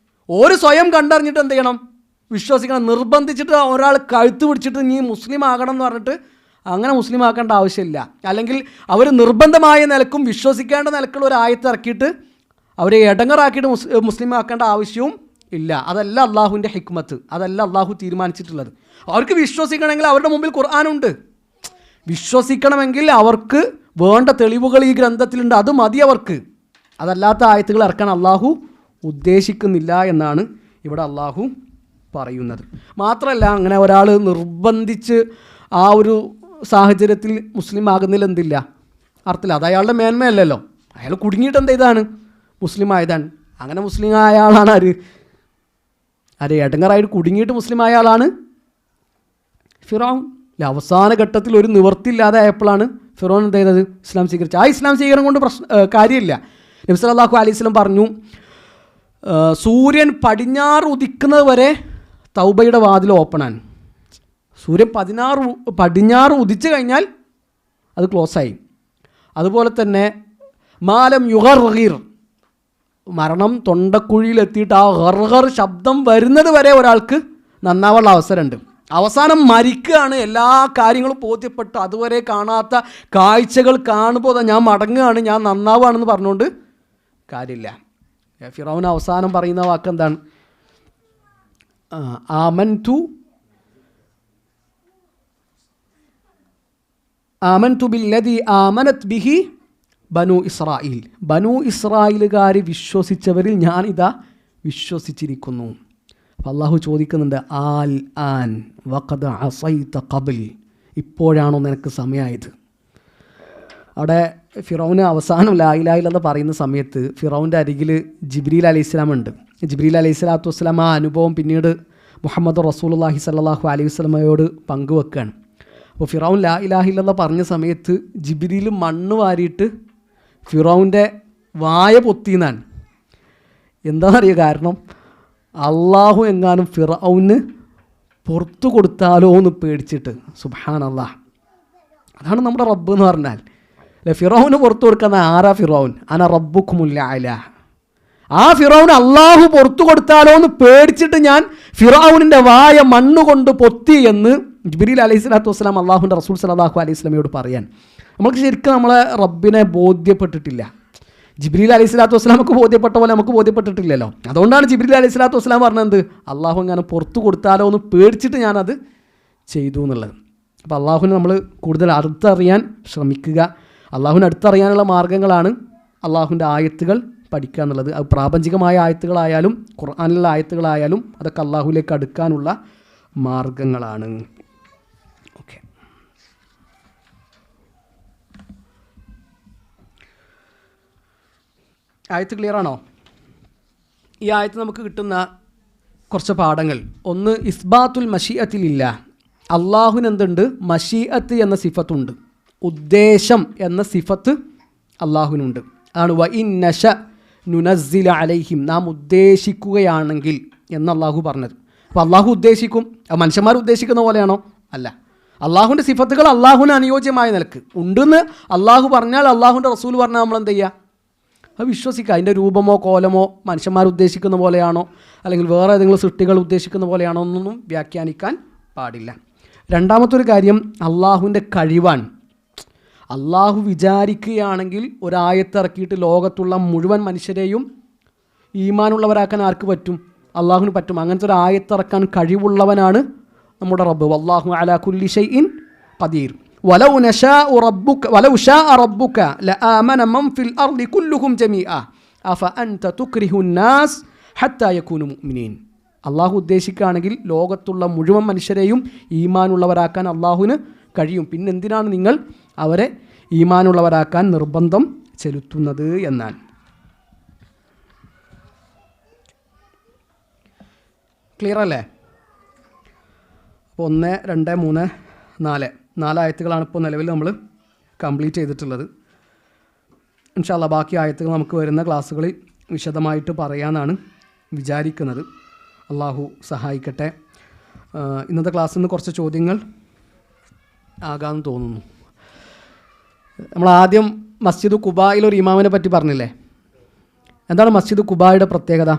ഒരു സ്വയം കണ്ടറിഞ്ഞിട്ട് എന്ത് ചെയ്യണം? വിശ്വസിക്കണം. നിർബന്ധിച്ചിട്ട് ഒരാൾ കഴുത്ത് പിടിച്ചിട്ട് നീ മുസ്ലിം ആകണം എന്ന് പറഞ്ഞിട്ട് അങ്ങനെ മുസ്ലിം ആക്കേണ്ട ആവശ്യമില്ല. അല്ലെങ്കിൽ അവർ നിർബന്ധമായ നിലക്കും വിശ്വസിക്കേണ്ട നിലക്കുള്ള ഒരു ആയത്ത് ഇറക്കിയിട്ട് അവരെ ഇടങ്ങറാക്കിയിട്ട് മുസ്ലിം ആക്കേണ്ട ആവശ്യവും ഇല്ല. അതല്ല അള്ളാഹുവിൻ്റെ ഹിക്മത്ത്, അതല്ല അള്ളാഹു തീരുമാനിച്ചിട്ടുള്ളത്. അവർക്ക് വിശ്വസിക്കണമെങ്കിൽ അവരുടെ മുമ്പിൽ ഖുർആനുണ്ട്. വിശ്വസിക്കണമെങ്കിൽ അവർക്ക് വേണ്ട തെളിവുകൾ ഈ ഗ്രന്ഥത്തിലുണ്ട്, അത് മതി അവർക്ക്. അതല്ലാത്ത ആയത്തുകൾ ഇറക്കാൻ അള്ളാഹു ഉദ്ദേശിക്കുന്നില്ല എന്നാണ് ഇവിടെ അള്ളാഹു പറയുന്നത്. മാത്രമല്ല, അങ്ങനെ ഒരാൾ നിർബന്ധിച്ച് ആ ഒരു സാഹചര്യത്തിൽ മുസ്ലിം ആകുന്നതിൽ എന്തില്ല, അർത്ഥമില്ല. അത് അയാളുടെ മേന്മയല്ലല്ലോ. അയാൾ കുടുങ്ങിയിട്ട് എന്ത് ചെയ്താണ്? മുസ്ലിം ആയതാണ്. അങ്ങനെ മുസ്ലിം ആയ ആളാണ് ആര്? എടങ്ങറായിട്ട് കുടുങ്ങിയിട്ട് മുസ്ലിം ആയ ആളാണ് ഫിറഔൻ. അവസാന ഘട്ടത്തിൽ ഒരു നിവർത്തിയില്ലാതെ ആയപ്പോഴാണ് ഫിറഔൻ എന്ത് ചെയ്തത്? ഇസ്ലാം സ്വീകരിച്ചു. ആ ഇസ്ലാം സ്വീകരണം കൊണ്ട് കാര്യമില്ല. നബി സല്ലല്ലാഹു അലൈഹി വസല്ലം പറഞ്ഞു, സൂര്യൻ പടിഞ്ഞാറ് ഉദിക്കുന്നത് വരെ തൗബയുടെ വാതിൽ ഓപ്പണാണ്. സൂര്യൻ പടിഞ്ഞാറ് ഉദിച്ചു കഴിഞ്ഞാൽ അത് ക്ലോസായി. അതുപോലെ തന്നെ മാലം യുഗർഗീർ, മരണം തൊണ്ടക്കുഴിയിലെത്തിയിട്ട് ആ ഗർഗർ ശബ്ദം വരുന്നത് വരെ ഒരാൾക്ക് നന്നാവാനുള്ള അവസരമുണ്ട്. അവസാനം മരിക്കുകയാണ്, എല്ലാ കാര്യങ്ങളും ബോധ്യപ്പെട്ട് അതുവരെ കാണാത്ത കാഴ്ചകൾ കാണുമ്പോൾ ഞാൻ മടങ്ങുകയാണ്, ഞാൻ നന്നാവുകയാണെന്ന് പറഞ്ഞുകൊണ്ട് കാര്യമില്ല. ഫിറൗൻ അവസാനം പറയുന്ന വാക്ക് എന്താണ്? ആമൻതു ബില്ലദി ആമനത് ബിഹി ബനു ഇസ്രായേൽ. ബനു ഇസ്രായേലുകാർ വിശ്വസിച്ചവരിൽ ഞാനിതാ വിശ്വസിച്ചിരിക്കുന്നു. അപ്പോൾ അള്ളാഹു ചോദിക്കുന്നുണ്ട്, ആൽ ആൻ വഖദ് അസൈത ഖബൽ, ഇപ്പോഴാണോ നിനക്ക് സമയമായത്? അവിടെ ഫിറൗന് അവസാനം ലാ ഇലാഹ ഇല്ലല്ലാഹ് പറയുന്ന സമയത്ത് ഫിറൗൻ്റെ അരികിൽ ജിബ്രീൽ അലൈഹി സ്വലാം ഉണ്ട്. ജിബ്രീൽ അലൈഹി സ്വലാത്തു വസ്സലാം ആ അനുഭവം പിന്നീട് മുഹമ്മദ് റസൂലുള്ളാഹി സ്വല്ലല്ലാഹു അലൈഹി വസല്ലമയോട് പങ്കുവെക്കുകയാണ്. അപ്പോൾ ഫിറൗൻ ലാ ഇലാഹ ഇല്ലല്ലാഹ് പറഞ്ഞ സമയത്ത് ജിബ്രീൽ മണ്ണ് വാരിയിട്ട് ഫിറൗൻ്റെ വായ പൊത്തിയെന്നാണ്. എന്താണെന്നറിയുക? കാരണം അള്ളാഹു എങ്ങാനും ഫിറൗന് പുറത്തു കൊടുത്താലോ എന്ന് പേടിച്ചിട്ട്. സുബ്ഹാനല്ലാഹ്, അതാണ് നമ്മുടെ റബ്ബ് എന്ന് പറഞ്ഞാൽ. അല്ലെ, ഫിറൗന് പുറത്തു കൊടുക്കുന്ന ആരാ? ഫിറൗൻ. അന റബ്ബുക്കുമുൽ അഅല. ആ ഫിറൗന് അള്ളാഹു പുറത്തു കൊടുത്താലോ എന്ന് പേടിച്ചിട്ട് ഞാൻ ഫിറൗനിൻ്റെ വായ മണ്ണുകൊണ്ട് പൊത്തി എന്ന് ജിബ്രീൽ അലൈഹി സ്വലാത്തു വസ്സലാം അള്ളാഹുവിൻ്റെ റസൂൽ സല്ലല്ലാഹു അലൈഹി വസല്ലമയോട് പറയാൻ. നമുക്ക് ശരിക്കും നമ്മളെ റബ്ബിനെ ബോധ്യപ്പെട്ടിട്ടില്ല. ജിബ്രീൽ അലൈഹി സ്വലാത്തു വസ്സലാമക്ക് ബോധ്യപ്പെട്ട പോലെ നമുക്ക് ബോധ്യപ്പെട്ടിട്ടില്ലല്ലോ. അതുകൊണ്ടാണ് ജിബ്രീൽ അലൈഹി സ്വലാത്തു വസ്സലാം പറഞ്ഞത്, അള്ളാഹു എങ്ങനെ പുറത്തു കൊടുത്താലോ എന്ന് പേടിച്ചിട്ട് ഞാനത് ചെയ്തു എന്നുള്ളത്. അപ്പോൾ അള്ളാഹുവിനെ നമ്മൾ കൂടുതൽ അടുത്തറിയാൻ ശ്രമിക്കുക. അള്ളാഹുവിനെ അടുത്തറിയാനുള്ള മാർഗ്ഗങ്ങളാണ് അള്ളാഹുവിൻ്റെ ആയത്തുകൾ പഠിക്കുക എന്നുള്ളത്. അത് പ്രാപഞ്ചികമായ ആയത്തുകളായാലും ഖുർആനിലുള്ള ആയത്തുകളായാലും അതൊക്കെ അള്ളാഹുവിലേക്ക് അടുക്കാനുള്ള മാർഗ്ഗങ്ങളാണ്. ഓക്കെ, ആയത്ത് ക്ലിയർ ആണോ? ഈ ആയത്ത് നമുക്ക് കിട്ടുന്ന കുറച്ച് പാഠങ്ങൾ. ഒന്ന്, ഇസ്ബാത്തുൽ മഷീഅത്തിലില്ല, അള്ളാഹുവിന് എന്തുണ്ട്? മഷീഅത്ത് എന്ന സിഫത്തുണ്ട്, ഉദ്ദേശം എന്ന സിഫത്ത് അള്ളാഹുവിനുണ്ട്. അതാണ് വ ഇൻ നശ നുനസ്സില അലൈഹിം, നാം ഉദ്ദേശിക്കുകയാണെങ്കിൽ എന്ന് അള്ളാഹു പറഞ്ഞത്. അപ്പോൾ അള്ളാഹു ഉദ്ദേശിക്കും, മനുഷ്യന്മാർ ഉദ്ദേശിക്കുന്ന പോലെയാണോ? അല്ല. അള്ളാഹുവിൻ്റെ സിഫത്തുകൾ അള്ളാഹുവിന് അനുയോജ്യമായ നിലക്ക് ഉണ്ടെന്ന് അള്ളാഹു പറഞ്ഞാൽ, അള്ളാഹുവിൻ്റെ റസൂൽ പറഞ്ഞാൽ നമ്മൾ എന്ത് ചെയ്യുക? അത് വിശ്വസിക്കുക. അതിൻ്റെ രൂപമോ കോലമോ മനുഷ്യന്മാർ ഉദ്ദേശിക്കുന്ന പോലെയാണോ അല്ലെങ്കിൽ വേറെ ഏതെങ്കിലും സൃഷ്ടികൾ ഉദ്ദേശിക്കുന്ന പോലെയാണോ എന്നൊന്നും വ്യാഖ്യാനിക്കാൻ പാടില്ല. രണ്ടാമത്തൊരു കാര്യം, അള്ളാഹുവിൻ്റെ കഴിവാണ്. അള്ളാഹു വിചാരിക്കുകയാണെങ്കിൽ ഒരായത്തിറക്കിയിട്ട് ലോകത്തുള്ള മുഴുവൻ മനുഷ്യരെയും ഈമാനുള്ളവരാക്കാൻ ആർക്ക് പറ്റും? അള്ളാഹുവിന് പറ്റും. അങ്ങനത്തെ ഒരു ആയത്തിറക്കാൻ കഴിവുള്ളവനാണ് നമ്മുടെ റബ്ബ്. വല്ലാഹു അലാ കുല്ലി ഷൈഇൻ ഖദീർ. വലൗ ശാഅ റബ്ബുക ലആമന മൻ ഫിൽ അർളി കുല്ലുഹും ജമീഅ അഫഅൻത തുക്രിഹു നാസ് ഹത്താ യകൂനു മുഅ്മിനീൻ. അള്ളാഹു ഉദ്ദേശിക്കുകയാണെങ്കിൽ ലോകത്തുള്ള മുഴുവൻ മനുഷ്യരെയും ഈമാനുള്ളവരാക്കാൻ അള്ളാഹുവിന് കഴിയും. പിന്നെന്തിനാണ് നിങ്ങൾ അവരെ ഈമാനുള്ളവരാക്കാൻ നിർബന്ധം ചെലുത്തുന്നത് എന്നാണ്. ക്ലിയർ അല്ലേ? അപ്പോൾ 1, 2, 3, 4 ആയത്തുകളാണ് ഇപ്പോൾ നിലവിൽ നമ്മൾ കംപ്ലീറ്റ് ചെയ്തിട്ടുള്ളത്. ഇൻഷാ അല്ലാഹ് ബാക്കി ആയത്തുകൾ നമുക്ക് വരുന്ന ക്ലാസ്സുകളിൽ വിശദമായിട്ട് പറയാനാണ് വിചാരിക്കുന്നത്. അള്ളാഹു സഹായിക്കട്ടെ. ഇന്നത്തെ ക്ലാസ്സിൽ നിന്ന് കുറച്ച് ചോദ്യങ്ങൾ ആകാമെന്ന് തോന്നുന്നു. നമ്മൾ ആദ്യം മസ്ജിദ് ഖുബായിൽ ഒരു ഇമാമിനെ പറ്റി പറഞ്ഞില്ലേ? എന്താണ് മസ്ജിദ് ഖുബായുടെ പ്രത്യേകത?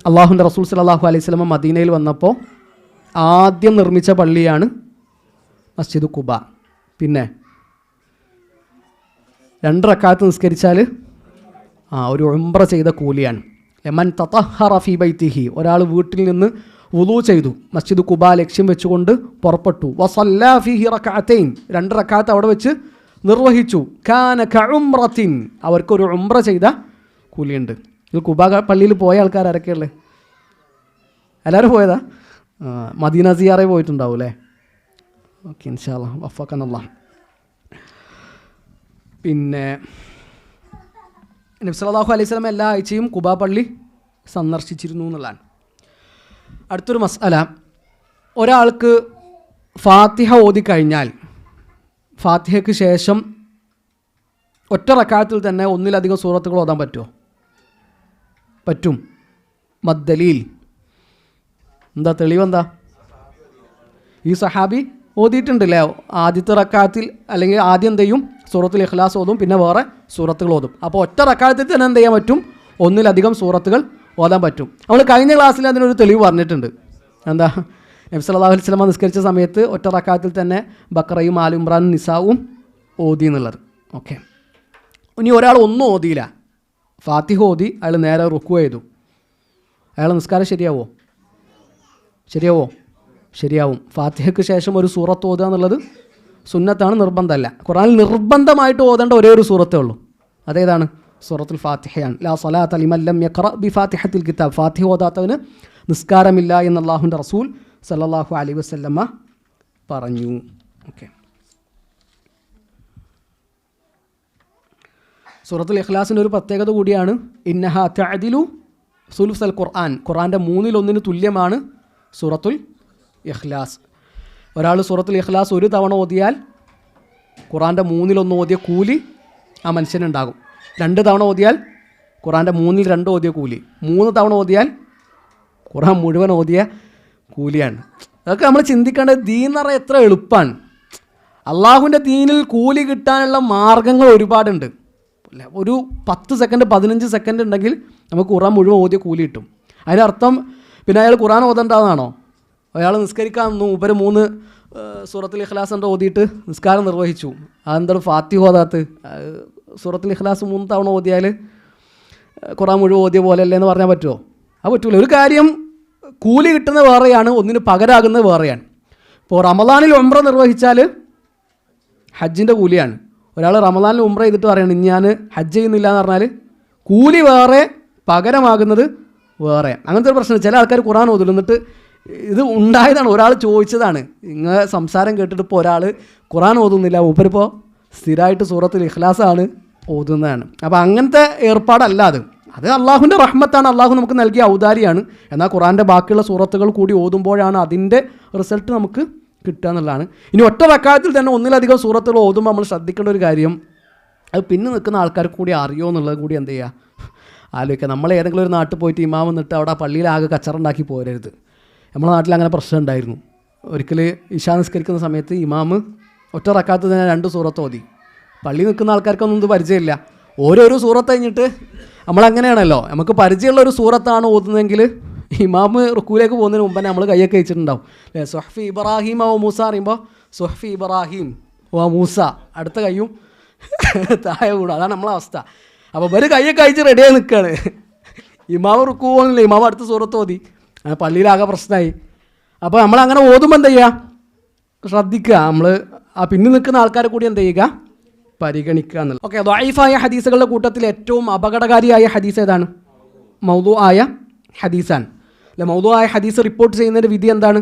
അള്ളാഹുവിൻ്റെ റസൂൽ സല്ലല്ലാഹു അലൈഹി വസല്ലം മദീനയിൽ വന്നപ്പോൾ ആദ്യം നിർമ്മിച്ച പള്ളിയാണ് മസ്ജിദ് ഖുബ. പിന്നെ 2 റക്അത്ത് നിസ്കരിച്ചാൽ ഒരു ഉംറ ചെയ്ത കൂലിയാണ്. ലമൻ തതഹറ ഫീ ബൈതിഹി, ഒരാൾ വീട്ടിൽ നിന്ന് വുളൂ ചെയ്തു, മസ്ജിദ് ഖുബ ലക്ഷ്യം വെച്ചുകൊണ്ട് പുറപ്പെട്ടു. വസല്ലാ ഫീഹി റക്അത്തൈൻ, 2 റക്അത്ത് അവിടെ വെച്ച് നിർവഹിച്ചു. കാന കഉംറത്തിൻ, അവർക്കൊരു ഉംറ ചെയ്ത കൂലിയുണ്ട്. ഇത് ഖുബ പള്ളിയിൽ പോയ ആൾക്കാർ ആരൊക്കെയുള്ളത്? എല്ലാവരും പോയതാ? മദീന സിയാറ പോയിട്ടുണ്ടാവും അല്ലേ? ഓക്കെ, ഇൻഷാ അല്ലാഹ് വഫഖനല്ലാഹ്. പിന്നെ നബി സല്ലല്ലാഹു അലൈഹി വസല്ലം എല്ലാ ആഴ്ചയും ഖുബ പള്ളി സന്ദർശിച്ചിരുന്നു എന്നുള്ളതാണ്. അടുത്തൊരു മസ്അല, ഒരാൾക്ക് ഫാത്തിഹ ഓതിക്കഴിഞ്ഞാൽ ഫാത്തിഹയ്ക്ക് ശേഷം ഒറ്റ റക്അത്തിൽ തന്നെ ഒന്നിലധികം സൂറത്തുകൾ ഓതാൻ പറ്റുമോ? പറ്റും. മദ്ദലീൽ എന്താ? തെളിവെന്താ? ഈ സഹാബി ഓതിയിട്ടുണ്ടല്ലേ ആദ്യത്തെ റക്അത്തിൽ, അല്ലെങ്കിൽ ആദ്യം എന്ത് ചെയ്യും? സൂറത്തുൽ ഇഖ്ലാസ് ഓതും, പിന്നെ വേറെ സൂറത്തുകൾ ഓതും. അപ്പോൾ ഒറ്റ റക്അത്തിൽ തന്നെ എന്ത് ചെയ്യാൻ പറ്റും? ഒന്നിലധികം സൂറത്തുകൾ ഓതാൻ പറ്റും. നമ്മൾ കഴിഞ്ഞ ക്ലാസ്സിൽ അതിനൊരു തെളിവ് പറഞ്ഞിട്ടുണ്ട്. എന്താ? നബി സല്ലല്ലാഹു അലൈഹി വസല്ലം നിസ്കരിച്ച സമയത്ത് ഒറ്റ റക്അത്തിൽ തന്നെ ബഖറയും ആൽ ഇംറാനും നിസാവും ഓതി എന്നുള്ളത്. ഓക്കെ. ഇനി ഒരാൾ ഒന്നും ഓതിയില്ല, ഫാത്തിഹ ഓതി, അയാൾ നേരെ റുക്കു ചെയ്തു, അയാൾ നിസ്കാരം ശരിയാവോ? ശരിയാവും. ഫാത്തിഹയ്ക്ക് ശേഷം ഒരു സൂറത്ത് ഓതുക എന്നുള്ളത് സുന്നത്താണ്, നിർബന്ധമല്ല. ഖുർആനിൽ നിർബന്ധമായിട്ട് ഓതേണ്ട ഒരേ ഒരു സൂറത്തേ ഉള്ളൂ. അതേതാണ്? സൂറത്തുൽ ഫാത്തിഹയാണ്. ലാ സ്വലാത്ത ലിമൻ ലം യഖറ ബി ഫാത്തിഹത്തിൽ കിതാബ്, ഫാത്തിഹ ഓതാത്തവന് നിസ്കാരമില്ല എന്ന് അല്ലാഹുവിൻ്റെ റസൂൽ സല്ലല്ലാഹു അലൈഹി വസല്ലമ പറഞ്ഞു. ഓക്കെ. സൂറത്തുൽ ഇഖ്ലാസിൻ്റെ ഒരു പ്രത്യേകത കൂടിയാണ്, ഇന്നഹ തഅദിലു സുലുസൽ ഖുർആൻ, ഖുർആൻ്റെ 1/3 തുല്യമാണ് സൂറത്തുൽ ഇഖ്ലാസ്. ഒരാൾ സൂറത്തുൽ ഇഖ്ലാസ് ഒരു തവണ ഓതിയാൽ ഖുർആൻ്റെ 1/3 ഓതിയ കൂലി ആ മനുഷ്യനുണ്ടാകും. 2 തവണ ഓതിയാൽ ഖുർആൻ്റെ 2/3 ഓതിയ കൂലി, 3 തവണ ഓതിയാൽ ഖുർആൻ മുഴുവൻ ഓതിയ കൂലിയാണ്. അതൊക്കെ നമ്മൾ ചിന്തിക്കേണ്ടത് ദീൻ എന്ന് പറഞ്ഞാൽ എത്ര എളുപ്പമാണ്. അള്ളാഹുവിൻ്റെ ദീനിൽ കൂലി കിട്ടാനുള്ള മാർഗങ്ങൾ ഒരുപാടുണ്ട്. ഒരു 10 സെക്കൻഡ് 15 സെക്കൻഡ് ഉണ്ടെങ്കിൽ നമുക്ക് ഖുർആൻ മുഴുവൻ ഓതിയ കൂലി കിട്ടും. അതിനർത്ഥം പിന്നെ അയാൾ ഖുർആൻ ഓതേണ്ടതാണോ? അയാൾ നിസ്കരിക്കാൻ നിന്നു, ഉപരി 3 സൂറത്തുൽ ഇഖ്ലാസ് ഉണ്ട് ഓതിയിട്ട് നിസ്കാരം നിർവഹിച്ചു. അതെന്താണ് ഫാത്തിഹ ഓതാത്ത്? സൂറത്തുൽ ഇഖ്ലാസ് 3 തവണ ഓതിയാൽ ഖുർആൻ മുഴുവൻ ഓതിയ പോലെയല്ലേ എന്ന് പറഞ്ഞാൽ പറ്റുമോ? അത് പറ്റൂല. ഒരു കാര്യം കൂലി കിട്ടുന്നത് വേറെയാണ്, ഒന്നിന് പകരാകുന്നത് വേറെയാണ്. ഇപ്പോൾ റമദാനിൽ ഉംറ നിർവഹിച്ചാൽ ഹജ്ജിൻ്റെ കൂലിയാണ്. ഒരാൾ റമദാനിൽ ഉംറ ചെയ്തിട്ട് പറയണം ഇനി ഞാൻ ഹജ്ജ് ചെയ്യുന്നില്ല എന്ന് പറഞ്ഞാൽ കൂലി വേറെ, പകരമാകുന്നത് വേറെ. അങ്ങനത്തെ ഒരു പ്രശ്നം. ചില ആൾക്കാർ ഖുർആൻ ഓതില്ല, എന്നിട്ട് ഇത് ഉണ്ടായതാണ്, ഒരാൾ ചോദിച്ചതാണ്. ഇങ്ങനെ സംസാരം കേട്ടിട്ട് ഇപ്പോൾ ഒരാൾ ഖുർആൻ ഓതുന്നില്ല, മൂപ്പരിപ്പോൾ സ്ഥിരമായിട്ട് സൂറത്തുൽ ഇഖ്ലാസാണ് ഓതുന്നതാണ്. അപ്പോൾ അങ്ങനത്തെ ഏർപ്പാടല്ല അത്. അത് അള്ളാഹുവിൻ്റെ റഹ്മത്താണ്, അള്ളാഹു നമുക്ക് നൽകിയ ഔദാരിയാണ്. എന്നാൽ ഖുർആൻ്റെ ബാക്കിയുള്ള സൂറത്തുകൾ കൂടി ഓതുമ്പോഴാണ് അതിൻ്റെ റിസൾട്ട് നമുക്ക് കിട്ടുക എന്നുള്ളതാണ്. ഇനി ഒറ്റ റക്അത്തിൽ തന്നെ ഒന്നിലധികം സൂറത്തുകൾ ഓതുമ്പോൾ നമ്മൾ ശ്രദ്ധിക്കേണ്ട ഒരു കാര്യം, അത് പിന്നെ നിൽക്കുന്ന ആൾക്കാർക്ക് കൂടി അറിയോ എന്നുള്ളത് കൂടി എന്ത് ചെയ്യുക, ആലോചിക്കുക. നമ്മൾ ഏതെങ്കിലും ഒരു നാട്ടിൽ പോയിട്ട് ഇമാം നിന്നിട്ട് അവിടെ പള്ളിയിലാകെ കച്ചറുണ്ടാക്കി പോരരുത്. നമ്മുടെ നാട്ടിൽ അങ്ങനെ പ്രശ്നം ഉണ്ടായിരുന്നു. ഒരിക്കൽ ഇശാ നിസ്കരിക്കുന്ന സമയത്ത് ഇമാമ് ഒറ്റ റക്അത്തിൽ തന്നെ 2 സൂറത്ത് ഓതി. പള്ളി നിൽക്കുന്ന ആൾക്കാർക്കൊന്നും ഇത് പരിചയമില്ല. ഓരോരോ സൂറത്ത് കഴിഞ്ഞിട്ട് നമ്മളങ്ങനെയാണല്ലോ, നമുക്ക് പരിചയമുള്ള ഒരു സൂറത്താണ് ഓതുന്നതെങ്കിൽ ഇമാമ് റുക്കൂലേക്ക് പോകുന്നതിന് മുമ്പ് തന്നെ നമ്മൾ കയ്യൊക്കെ വെച്ചിട്ടുണ്ടാവും അല്ലേ. സുഹ്ഫി ഇബ്രാഹിം ഓ മൂസ പറയുമ്പോൾ സുഹ്ഫി ഇബ്രാഹിം ഓ മൂസ, അടുത്ത കയ്യും താഴെ കൂടും. അതാണ് നമ്മളെ അവസ്ഥ. അപ്പോൾ ഇവർ കയ്യൊക്കെ അയച്ച് റെഡിയായി നിൽക്കുകയാണ്. ഇമാമ് റുക്കൂ പോകുന്നില്ല, ഇമാമ് അടുത്ത സൂറത്ത് ഓതി. അങ്ങനെ പള്ളിയിലാകെ പ്രശ്നമായി. അപ്പോൾ നമ്മളങ്ങനെ ഓതുമ്പോൾ എന്ത് ചെയ്യുക, ശ്രദ്ധിക്കുക. നമ്മൾ ആ പിന്നെ നിൽക്കുന്ന ആൾക്കാരെ കൂടി എന്ത് ചെയ്യുക, പരിഗണിക്കുക എന്നുള്ളത്. ഓക്കെ, ദഈഫായ ഹദീസുകളുടെ കൂട്ടത്തിൽ ഏറ്റവും അപകടകാരിയായ ഹദീസ് ഏതാണ്? മൗദൂആയ ഹദീസാണ് അല്ലെ. മൗദൂആയ ഹദീസ് റിപ്പോർട്ട് ചെയ്യുന്നതിൻ്റെ വിധി എന്താണ്?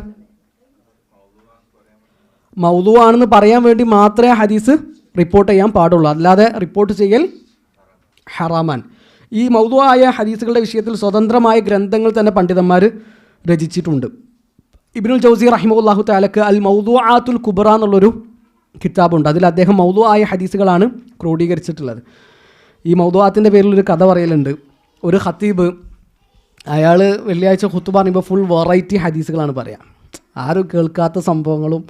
മൗദൂ ആണെന്ന് പറയാൻ വേണ്ടി മാത്രമേ ഹദീസ് റിപ്പോർട്ട് ചെയ്യാൻ പാടുള്ളൂ, അല്ലാതെ റിപ്പോർട്ട് ചെയ്യൽ ഹറാമാൻ. ഈ മൗദൂആയ ഹദീസുകളുടെ വിഷയത്തിൽ സ്വതന്ത്രമായ ഗ്രന്ഥങ്ങൾ തന്നെ പണ്ഡിതന്മാർ രചിച്ചിട്ടുണ്ട്. ഇബ്നുൽ ജൗസി റഹിമഹുല്ലാഹു തആലക്ക് അൽ മൗദൂആത്തുൽ കുബ്ര എന്നുള്ളൊരു കിതാബുണ്ട്. അതിൽ അദ്ദേഹം മൗദൂആയ ഹദീസുകളാണ് ക്രോഡീകരിച്ചിട്ടുള്ളത്. ഈ മൗദൂആത്തിൻ്റെ പേരിലൊരു കഥ പറയലുണ്ട്. ഒരു ഖത്തീബ് അയാൾ വെള്ളിയാഴ്ച ഖുത്ബ പറയുമ്പോൾ ഫുൾ വെറൈറ്റി ഹദീസുകളാണ് പറയുക. ആരും കേൾക്കാത്ത സംഭവങ്ങളും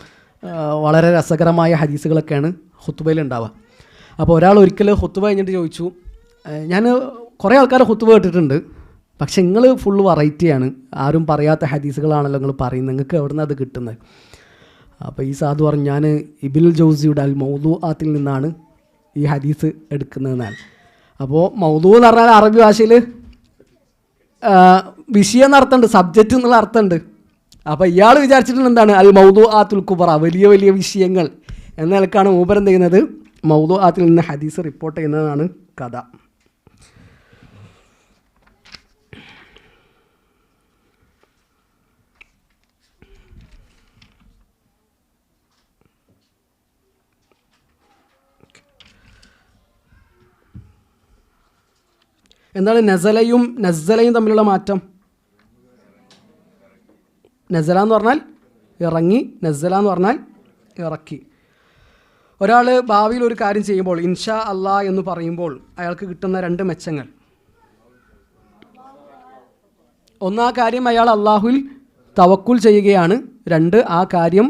വളരെ രസകരമായ ഹദീസുകളൊക്കെയാണ് ഖുത്ബയിൽ ഉണ്ടാവുക. അപ്പോൾ ഒരാൾ ഒരിക്കൽ ഖുത്ബ കഴിഞ്ഞിട്ട് ചോദിച്ചു, ഞാൻ കുറേ ആൾക്കാരെ ഖുത്ബ കേട്ടിട്ടുണ്ട്, പക്ഷെ നിങ്ങൾ ഫുൾ വെറൈറ്റിയാണ്, ആരും പറയാത്ത ഹദീസുകളാണല്ലോ നിങ്ങൾ പറയുന്നത്, നിങ്ങൾക്ക് എവിടെ നിന്ന് അത് കിട്ടുന്നത്? അപ്പോൾ ഈ സാധു പറഞ്ഞു, ഞാൻ ഇബ്നുൽ ജൗസിയുടെ അൽ മൗദൂആത്തിൽ നിന്നാണ് ഈ ഹദീസ് എടുക്കുന്നതെന്നാണ്. അപ്പോൾ മൗദൂ എന്ന് പറഞ്ഞാൽ അറബി ഭാഷയിൽ വിഷയം എന്ന അർത്ഥമുണ്ട്, സബ്ജക്റ്റ് എന്നുള്ള അർത്ഥമുണ്ട്. അപ്പോൾ ഇയാൾ വിചാരിച്ചിട്ടുണ്ട് എന്താണ് അൽ മൗദൂആത്തുൽ കുബ്ര, വലിയ വലിയ വിഷയങ്ങൾ എന്ന നിലക്കാണ് മൂപ്പർ എന്ത് ചെയ്യുന്നത്, മൗദൂആത്തിൽ നിന്ന് ഹദീസ് റിപ്പോർട്ട് ചെയ്യുന്നതാണ് കഥ. എന്താണ് നസലയും നസ്സലയും തമ്മിലുള്ള മാറ്റം? നസല എന്ന് പറഞ്ഞാൽ ഇറങ്ങി, നസ്സല എന്ന് പറഞ്ഞാൽ ഇറക്കി. ഒരാൾ ഭാവിയിൽ ഒരു കാര്യം ചെയ്യുമ്പോൾ ഇൻഷാ അല്ലാ എന്ന് പറയുമ്പോൾ അയാൾക്ക് കിട്ടുന്ന 2 മെച്ചങ്ങൾ. ഒന്ന്, ആ കാര്യം അയാൾ അള്ളാഹുവിൽ തവക്കുൽ ചെയ്യുകയാണ്. 2, ആ കാര്യം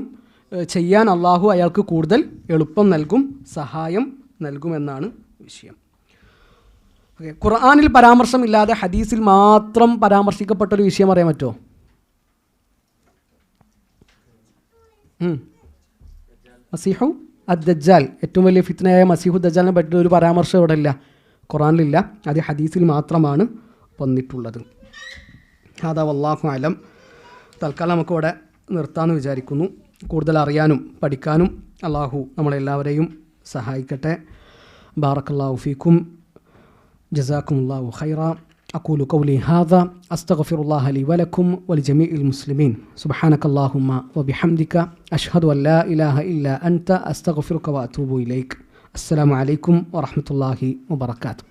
ചെയ്യാൻ അള്ളാഹു അയാൾക്ക് കൂടുതൽ എളുപ്പം നൽകും, സഹായം നൽകുമെന്നാണ് വിഷയം. ഓക്കെ, ഖുർആനിൽ പരാമർശമില്ലാതെ ഹദീസിൽ മാത്രം പരാമർശിക്കപ്പെട്ടൊരു വിഷയം അറിയാൻ പറ്റുമോ? മസീഹു അദ്ദജ്ജാൽ, ഏറ്റവും വലിയ ഫിത്നയായ മസീഹു ദജ്ജാലിനെ പറ്റിയ ഒരു പരാമർശം ഇവിടെ ഇല്ല, ഖുർആനിലില്ല. അത് ഹദീസിൽ മാത്രമാണ് വന്നിട്ടുള്ളത്. ഹാദാ വല്ലാഹു അലം. തൽക്കാലം നമുക്കിവിടെ നിർത്താമെന്ന് വിചാരിക്കുന്നു. കൂടുതൽ അറിയാനും പഠിക്കാനും അള്ളാഹു നമ്മളെല്ലാവരെയും സഹായിക്കട്ടെ. ബാറക്കല്ലാഹു ഫീക്കും. جزاكم الله خيرا. أقول قولي هذا أستغفر الله لي ولكم ولجميع المسلمين. سبحانك اللهم وبحمدك أشهد أن لا إله إلا أنت أستغفرك وأتوب إليك. السلام عليكم ورحمة الله وبركاته.